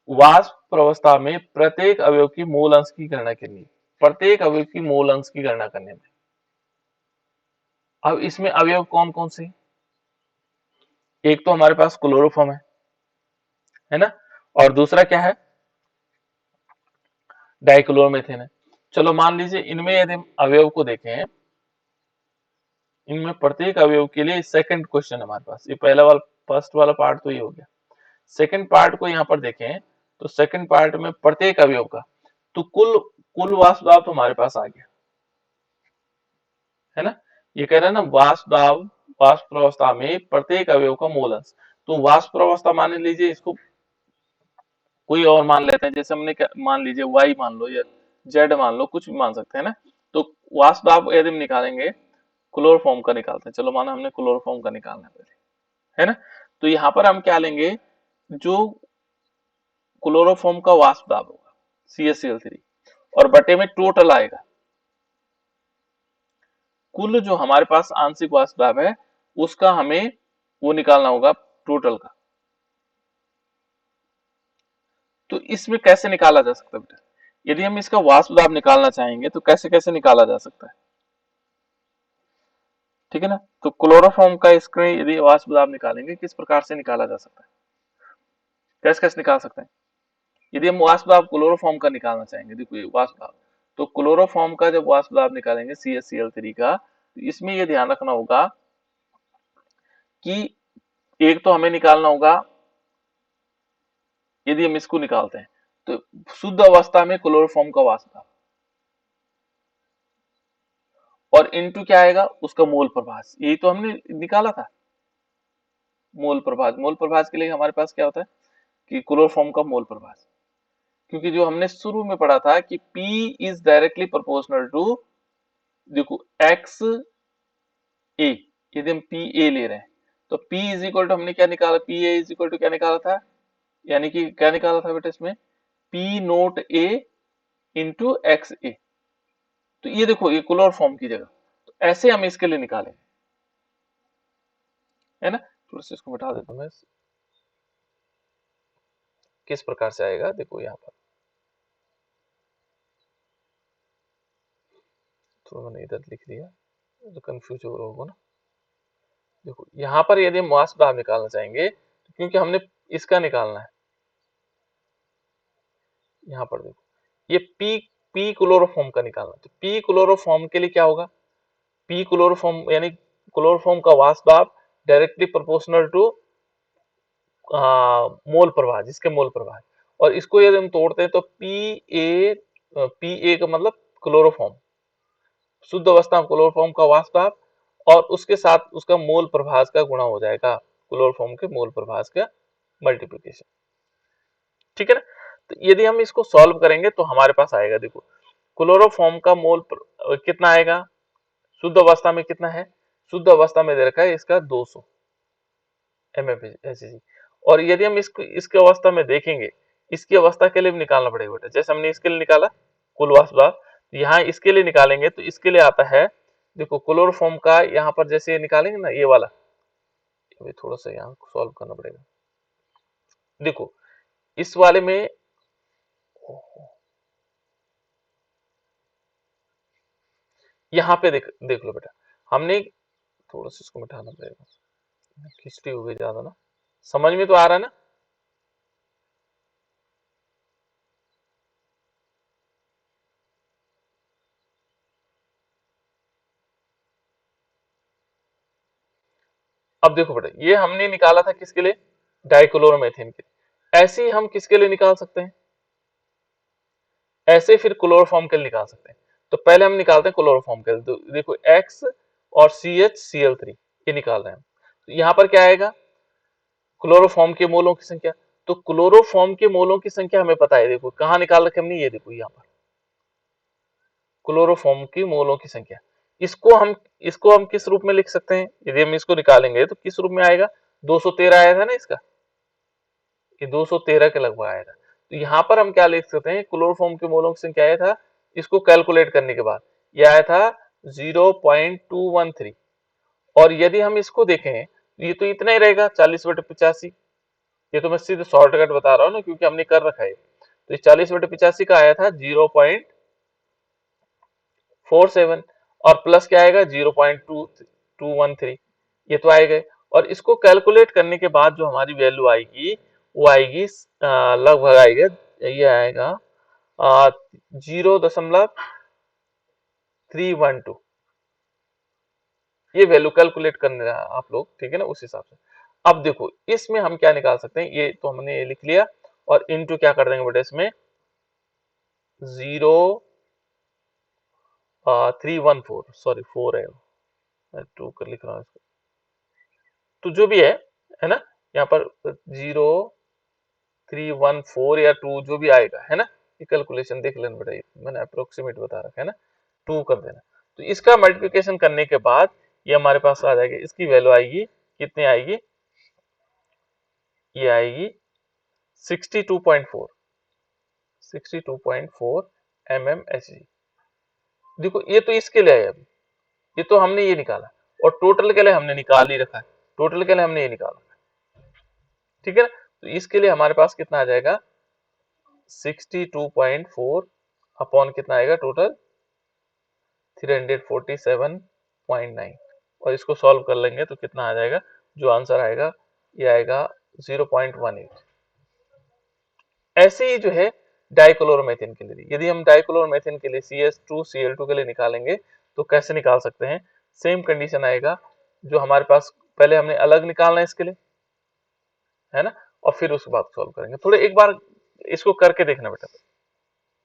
वाष्प अवस्था में प्रत्येक अवयव की मोल अंश की गणना करनी है, प्रत्येक अवयव की मोल अंश की गणना करने में। अब इसमें अवयव कौन कौन से, एक तो हमारे पास क्लोरोफॉर्म है ना, और दूसरा क्या है डाइक्लोरोमेथिन है। चलो मान लीजिए इनमें यदि हम अवयव को देखें, इनमें प्रत्येक अवयव के लिए सेकंड क्वेश्चन हमारे पास, ये पहला वाला फर्स्ट वाला पार्ट तो ये हो गया, सेकंड पार्ट को यहाँ पर देखें तो सेकंड पार्ट में प्रत्येक अवयव का, तो कुल कुल वाष्प दाब तो हमारे पास आ गया, है ना। ये कह रहे हैं ना वाष्प अवस्था में प्रत्येक अवयव का मोल अंश, तो वाष्प अवस्था मान लीजिए इसको कोई और मान लेते हैं, जैसे हमने मान लीजिए y मान लो या z मान लो, कुछ भी मान सकते हैं ना। तो वाष्प दाब यदि हम निकालेंगे, क्लोरोफॉर्म का निकालते हैं, चलो माना हमने क्लोरोफॉर्म का निकालना है पहले, है ना। तो यहाँ पर हम क्या लेंगे, जो क्लोरोफॉर्म का वाष्प दाब होगा CaCl3 और बटे में टोटल आएगा, कुल जो हमारे पास आंशिक वाष्प दाब है उसका हमें वो निकालना होगा टोटल का। तो इसमें कैसे निकाला जा सकता है बेटा, यदि हम इसका वाष्प दाब निकालना चाहेंगे तो कैसे कैसे निकाला जा सकता है, ठीक है ना। तो क्लोरोफॉर्म का इसके यदि वाष्प दाब निकालेंगे किस प्रकार से निकाला जा सकता है, कैसे कैसे निकाल सकते हैं। यदि हम वाष्प दाब क्लोरोफॉर्म का निकालना चाहेंगे, देखो ये वाष्प दाब, तो क्लोरोफॉर्म का जब वाष्प दाब निकालेंगे CaCl3 का, तो इसमें ये ध्यान रखना होगा कि एक तो हमें निकालना होगा, यदि हम इसको निकालते हैं तो शुद्ध अवस्था में क्लोरोफॉर्म का वाष्प दाब, और इनटू क्या आएगा उसका मोल प्रभाज, यही तो हमने निकाला था मोल प्रभाज। मोल प्रभाज के लिए हमारे पास क्या होता है कि क्लोरोफॉर्म का मोल प्रभाज, क्योंकि जो हमने शुरू में पढ़ा था कि P is directly proportional to, देखो एक्स ए, यदि हम पी ए ले रहे हैं तो P इज इक्वल टू हमने क्या निकाला, P A is equal to क्या निकाला था, यानी कि क्या निकाला था बेटा इसमें P nought A into x ए। तो ये देखो ये क्लोरोफॉर्म की जगह, तो ऐसे हम इसके लिए निकालें, है ना। थोड़ा सा इसको मिटा देता हूं मैं, किस प्रकार से आएगा देखो यहाँ पर, तो मैंने इधर लिख दिया तो कंफ्यूज हो रहा होगा ना। देखो यहाँ पर यदि हम मास दाब निकालना चाहेंगे तो क्योंकि हमने इसका निकालना है, यहाँ पर देखो ये पी क्लोरोफॉर्म का निकालना है, तो पी क्लोरोफॉर्म के लिए क्या होगा, पी क्लोरोफॉर्म यानी क्लोरोफॉर्म का वाष्प दाब डायरेक्टली प्रोपोर्शनल टू मोल प्रवाह, जिसके मोल प्रवाह है। और इसको यदि हम तोड़ते हैं तो पी ए का मतलब क्लोरोफॉर्म, शुद्ध अवस्था में क्लोरोफॉर्म का वाष्प दाब और उसके साथ उसका मोल प्रभाज का गुणा हो जाएगा, क्लोरोफॉर्म के मोल प्रभाज का मल्टीप्लिकेशन। ठीक है ना। तो यदि हम इसको सॉल्व करेंगे तो हमारे पास आएगा, देखो क्लोरोफॉर्म का मोल कितना आएगा, शुद्ध अवस्था में कितना है, शुद्ध अवस्था में दे रखा है इसका 200 MFHg। और यदि हम इसको इसकी अवस्था में देखेंगे, इसकी अवस्था के लिए भी निकालना पड़ेगा बेटा, जैसे हमने इसके लिए निकाला कुल वाष्प दाब, यहाँ इसके लिए निकालेंगे तो इसके लिए आता है, देखो क्लोरोफॉर्म का यहाँ पर जैसे ये निकालेंगे ना, ये वाला अभी थोड़ा सा यहाँ सॉल्व करना पड़ेगा। देखो इस वाले में यहाँ पे देख लो बेटा, हमने थोड़ा सा इसको मिटाना पड़ेगा, खिचड़ी हो गई ज्यादा ना, समझ में तो आ रहा है ना। अब देखो बेटा ये हमने निकाला था किसके लिए, डाइक्लोरोमेथेन के लिए। ऐसे ही हम किसके लिए निकाल सकते हैं, ऐसे फिर क्लोरोफॉर्म के लिए निकाल सकते हैं। तो पहले हम निकालते हैं क्लोरोफॉर्म के लिए, तो देखो X और CH ये निकाल रहे हैं। तो यहाँ पर क्या आएगा, क्लोरोफॉर्म के मोलों की संख्या, तो क्लोरोफॉर्म के मोलों की संख्या हमें पता है, देखो कहाँ निकाल रखे हमने, ये देखो यहाँ पर क्लोरोफॉर्म की मोलों की संख्या। इसको हम किस रूप में लिख सकते हैं, यदि हम इसको निकालेंगे तो किस रूप में आएगा, 213 आया था ना इसका, ये 213 के लगभग आया था। तो यहाँ पर हम क्या लिख सकते हैं, क्लोरोफॉर्म के मोलों की संख्या आया था, इसको कैलकुलेट करने के बाद ये आया था 0.213। और यदि हम इसको देखें ये तो इतना ही रहेगा 40/85, ये तो मैं सीधे शॉर्टकट बता रहा हूँ ना क्योंकि हमने कर रखा है। तो ये 40/85 का आया था 0.47 और प्लस क्या आएगा 0.213, ये तो आएगा। और इसको कैलकुलेट करने के बाद जो हमारी वैल्यू आएगी वो आएगी लगभग आएगा, ये आएगा 0.312, ये वैल्यू कैलकुलेट करने रहा आप लोग, ठीक है ना, उस हिसाब से। अब देखो इसमें हम क्या निकाल सकते हैं, ये तो हमने ये लिख लिया और इनटू क्या कर देंगे बेटा, इसमें 0.314, सॉरी 4 है, मैं 2 कर लिख रहा हूँ इसको, तो जो भी है ना, यहाँ पर 0.314 या 2 जो भी आएगा है ना, ये कैलकुलेशन देख लेना बेटा, मैंने अप्रोक्सीमेट बता रखा है ना, 2 कर देना। तो इसका मल्टीप्लिकेशन करने के बाद ये हमारे पास आ जाएगा, इसकी वैल्यू आएगी कितनी आएगी, ये आएगी 62.4 mmHg। देखो ये तो इसके लिए है, अभी ये तो हमने ये निकाला और टोटल के लिए हमने निकाल ही रखा है, टोटल के लिए हमने ये निकाला, ठीक है ना। तो इसके लिए हमारे पास कितना आ जाएगा 62.4 अपॉन कितना आएगा टोटल 347.9, और इसको सॉल्व कर लेंगे तो कितना आ जाएगा, जो आंसर आएगा ये आएगा 0.18। ऐसे ही जो है डाइक्लोरोमेथेन के लिए, यदि हम डाइक्लोरोमेथेन के लिए CH2Cl2 के लिए निकालेंगे तो कैसे निकाल सकते हैं, सेम कंडीशन आएगा जो हमारे पास, पहले हमने अलग निकालना है इसके लिए, है ना, और फिर उसके बाद सॉल्व करेंगे। थोड़े एक बार इसको करके देखना बेटा,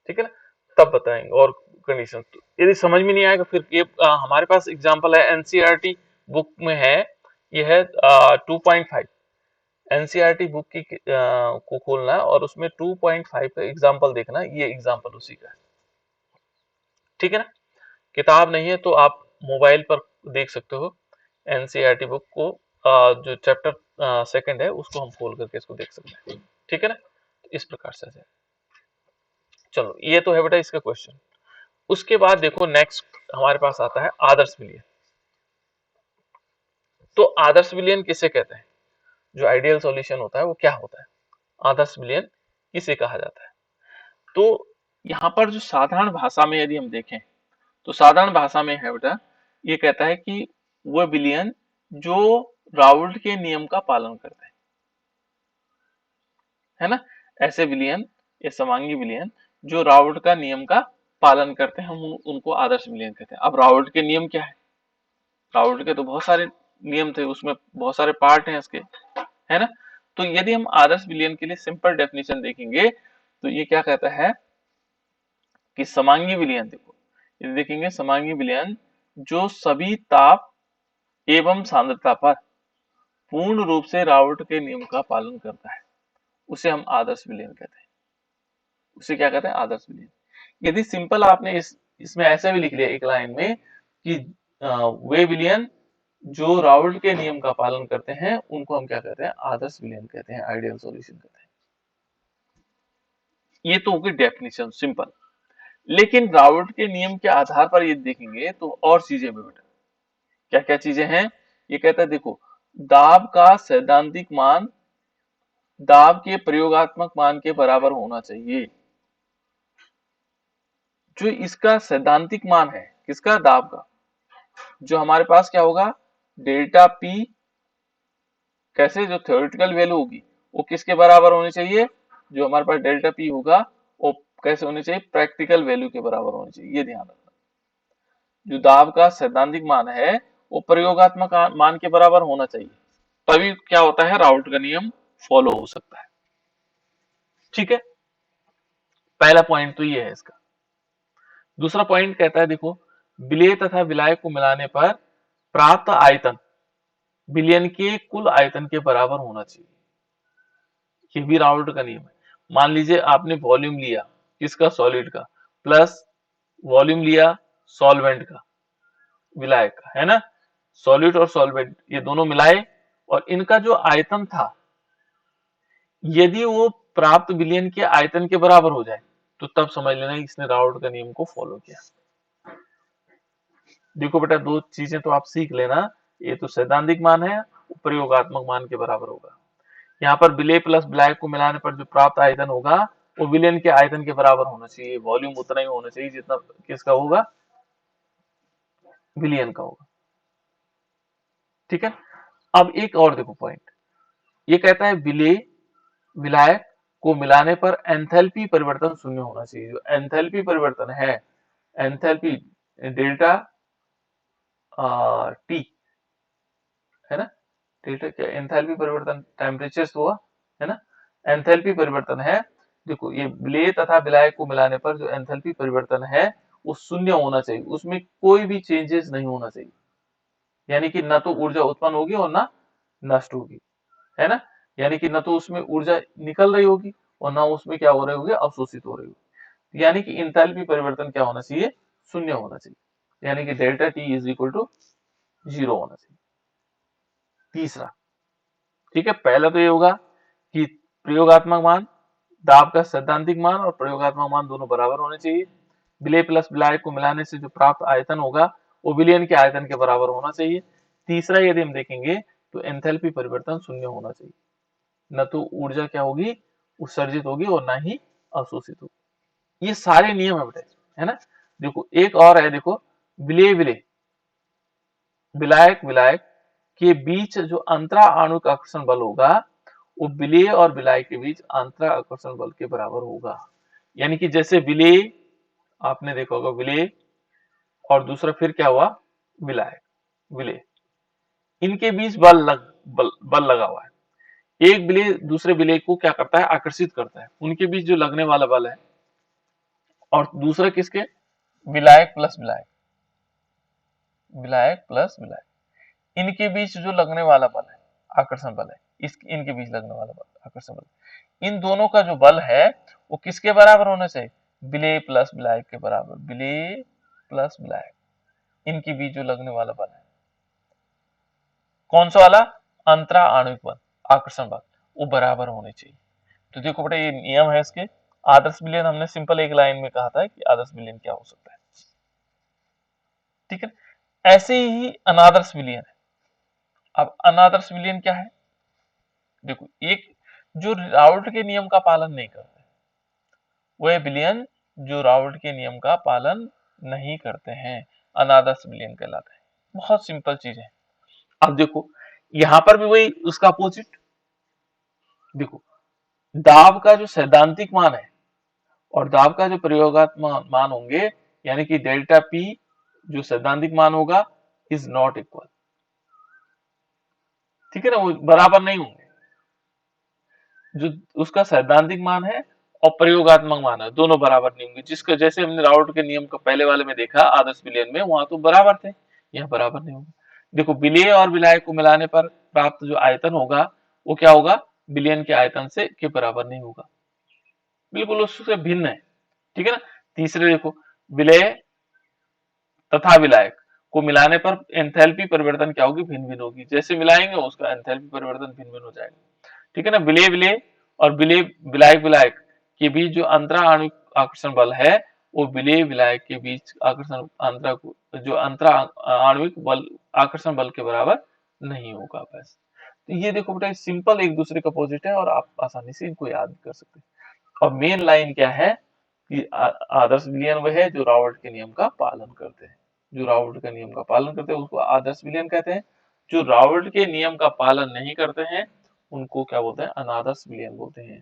ठीक है ना, तब बताएंगे और कंडीशन। यदि समझ में नहीं आएगा फिर ये हमारे पास एग्जांपल है एनसीईआरटी बुक में है, ये है 2.5, एनसीईआरटी बुक की को खोलना है और उसमें 2.5 का एग्जांपल देखना, ये एग्जांपल उसी का है, ठीक है ना। किताब नहीं है तो आप मोबाइल पर देख सकते हो एनसीईआरटी बुक को, जो चैप्टर सेकंड है उसको हम खोल करके इसको देख सकते हैं, ठीक है ना। तो इस प्रकार से चलो ये तो है बेटा इसका क्वेश्चन। उसके बाद देखो नेक्स्ट हमारे पास आता है आदर्श विलयन। तो आदर्श विलयन किसे कहते हैं, जो आइडियल सॉल्यूशन होता है वो क्या होता है, आदर्श विलयन इसे कहा जाता है। तो यहाँ पर जो साधारण भाषा में यदि हम देखें तो साधारण भाषा में है बेटा, ये कहता है कि वो विलयन जो राउल्ट के नियम का पालन करते हैं, है ना। ऐसे विलयन या समांगी विलयन जो राउल्ट का नियम का पालन करते हैं, हम उनको आदर्श विलयन कहते हैं। अब राउल्ट के नियम क्या है? राउल्ट के तो बहुत सारे नियम थे, उसमें बहुत सारे पार्ट हैं इसके, है ना। तो यदि हम आदर्श विलयन के लिए सिंपल डेफिनेशन देखेंगे तो ये क्या कहता है कि समांगी विलयन, देखो यदि देखेंगे समांगी विलयन जो सभी ताप एवं सांद्रता पर पूर्ण रूप से राउल्ट के नियम का पालन करता है, उसे हम आदर्श विलयन कहते हैं। उसे क्या कहते हैं? आदर्श विलयन। यदि सिंपल आपने इसमें ऐसे भी लिख लिया एक लाइन में कि वे विलयन जो राउल्ट के नियम का पालन करते हैं उनको हम क्या कहते हैं? आदर्श विलयन कहते हैं, आइडियल सॉल्यूशन कहते हैं। ये तो होगी डेफिनेशन सिंपल। लेकिन राउल्ट के नियम के आधार पर ये देखेंगे तो और चीजें भी बेटा, क्या क्या चीजें हैं? ये कहता है देखो, दाब का सैद्धांतिक मान दाब के प्रयोगात्मक मान के बराबर होना चाहिए। जो इसका सैद्धांतिक मान है, किसका? दाब का। जो हमारे पास क्या होगा? डेल्टा पी, कैसे? जो थ्योरेटिकल वैल्यू होगी वो किसके बराबर होनी चाहिए? जो हमारे पास डेल्टा पी होगा वो कैसे होनी चाहिए? प्रैक्टिकल वैल्यू के बराबर होनी चाहिए। ये ध्यान रखना, जो दाब का सैद्धांतिक मान है वो प्रयोगात्मक मान के बराबर होना चाहिए, तभी क्या होता है? राउल्ट का नियम फॉलो हो सकता है। ठीक है, पहला पॉइंट तो ये है इसका। दूसरा पॉइंट कहता है देखो, विलेय तथा विलायक को मिलाने पर प्राप्त आयतन विलयन के कुल आयतन के बराबर होना चाहिए। ये भी राउल्ट का नियम है। मान लीजिए आपने वॉल्यूम लिया किसका? सॉलिड का, प्लस वॉल्यूम लिया सॉल्वेंट का, विलायक का, है ना। सॉलिड और सॉल्वेंट ये दोनों मिलाए और इनका जो आयतन था यदि वो प्राप्त विलयन के आयतन के बराबर हो जाए तो तब समझ लेना इसने राउल्ट का नियम को फॉलो किया। देखो बेटा, दो चीजें तो आप सीख लेना, ये तो सैद्धांतिक मान है, प्रयोगात्मक मान के बराबर होगा। यहाँ पर विलेय प्लस विलायक को मिलाने पर जो प्राप्त आयतन होगा वो विलयन के आयतन के बराबर होना चाहिए। वॉल्यूम उतना ही होना चाहिए जितना किसका होगा? विलयन का होगा। ठीक है, अब एक और देखो पॉइंट, ये कहता है विलेय विलायक को मिलाने पर एंथैल्पी परिवर्तन शून्य होना चाहिए। जो एंथैल्पी परिवर्तन है, एंथैल्पी डेल्टा टी, है ना। डेल्टा क्या? एंथैल्पी परिवर्तन टेम्परेचर से हुआ, है ना। एंथैल्पी परिवर्तन है, देखो ये विलेय तथा विलायक को मिलाने पर जो एंथैल्पी परिवर्तन है वो शून्य होना चाहिए, उसमें कोई भी चेंजेस नहीं होना चाहिए। यानी कि ना तो ऊर्जा उत्पन्न होगी और ना नष्ट होगी, है ना। यानी कि न तो उसमें ऊर्जा निकल रही होगी और ना उसमें क्या हो रही होगी? अवशोषित हो रही होगी। यानी कि इंथैल्पी परिवर्तन क्या होना चाहिए? शून्य होना चाहिए। यानी कि delta T is equal to 0 होना चाहिए। तीसरा, ठीक है, पहला तो ये होगा कि प्रयोगात्मक मान, दाब का सैद्धांतिक मान और प्रयोगात्मक मान दोनों बराबर होने चाहिए। विलेय प्लस विलायक को मिलाने से जो प्राप्त आयतन होगा वो विलयन के आयतन के बराबर होना चाहिए। तीसरा यदि हम देखेंगे तो एंथैल्पी परिवर्तन शून्य होना चाहिए, न तो ऊर्जा क्या होगी? उत्सर्जित होगी और ना ही अवशोषित होगी। ये सारे नियम है बेटे, है ना। देखो एक और है, देखो विलेय विलेय विलायक विलायक के बीच जो अंतरा आणुक आकर्षण बल होगा वो विलेय और विलायक के बीच अंतरा आकर्षण बल के बराबर होगा। यानी कि जैसे विलेय आपने देखा होगा, विलेय और दूसरा फिर क्या हुआ? विलायक, विलेय, इनके बीच बल लगा हुआ है। एक विलेय दूसरे विलेय को क्या करता है? आकर्षित करता है, उनके बीच जो लगने वाला बल है। और दूसरा किसके? विलायक प्लस विलायक, विलायक प्लस विलायक, इनके बीच जो लगने वाला बल है, आकर्षण बल है, इनके बीच लगने वाला बल, आकर्षण बल, इन दोनों का जो बल है वो किसके बराबर होना चाहिए? विलेय प्लस विलायक के बराबर। विलेय प्लस विलायक, इनके बीच जो लगने वाला बल है, कौन सा वाला? अंतरा आणविक बल, आकर्षण बल, वो बराबर होने चाहिए। तो देखो बेटा, ये नियम है इसके। आदर्श विलयन हमने सिंपल एक लाइन में कहा था कि आदर्श विलयन क्या हो सकता है। ठीक है, ऐसे ही अनादर्श विलयन है। अब अनादर्श विलयन क्या है? देखो, एक जो राउल्ट के नियम का पालन नहीं करता है, वह बिलियन जो रावर्ट के नियम का पालन नहीं करते हैं अनादर्श बिलियन कहलाते हैं। बहुत सिंपल चीज है। अब देखो यहां पर भी वही उसका अपोजिट, देखो दाब का जो सैद्धांतिक मान है और दाब का जो प्रयोगात्मक मान होंगे, यानी कि डेल्टा पी जो सैद्धांतिक मान होगा इज नॉट इक्वल, ठीक है ना, वो बराबर नहीं होंगे। जो उसका सैद्धांतिक मान है और प्रयोगात्मक मान है दोनों बराबर नहीं होंगे, जिसका जैसे हमने राउट के नियम का पहले वाले में देखा आदर्श विलयन में, वहां तो बराबर थे, यहाँ बराबर नहीं होंगे। देखो विलेय और विलायक को मिलाने पर प्राप्त जो आयतन होगा वो क्या होगा, विलयन के आयतन से के बराबर नहीं होगा, बिल्कुल उससे भिन्न है, ठीक है ना। तीसरे देखो विलेय तथा विलायक को मिलाने पर एंथैल्पी परिवर्तन क्या होगी, भिन्न भिन्न होगी, जैसे मिलाएंगे उसका एंथैल्पी परिवर्तन भिन्न भिन्न हो जाएगा, ठीक है ना। विलेय विलेय और विलेय विलायक विलायक के बीच जो अंतरा आणविक आकर्षण बल है वो विलेय विलायक के बीच आकर्षण अंतरा आणविक बल आकर्षण बल के बराबर नहीं होगा। बस तो ये देखो बेटा सिंपल एक दूसरे का अपोजिट है और आप आसानी से इनको याद कर सकते हैं। और मेन लाइन क्या है कि आदर्श विलयन वह है जो रावर्ट के नियम का पालन करते हैं, जो रावर्ट के नियम का पालन करते हैं उसको आदर्श विलयन कहते हैं। जो रावर्ट के नियम का पालन नहीं करते हैं उनको क्या बोलते हैं, अनादर्श विलयन बोलते हैं,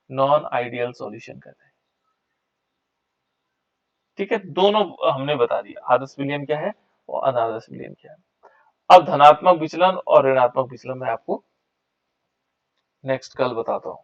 नॉन आइडियल सॉल्यूशन कहते हैं, ठीक है। दोनों हमने बता दिया आदर्श विलयन क्या है और अनादर्श विलयन क्या है। अब धनात्मक विचलन और ऋणात्मक विचलन मैं आपको नेक्स्ट कल बताता हूँ।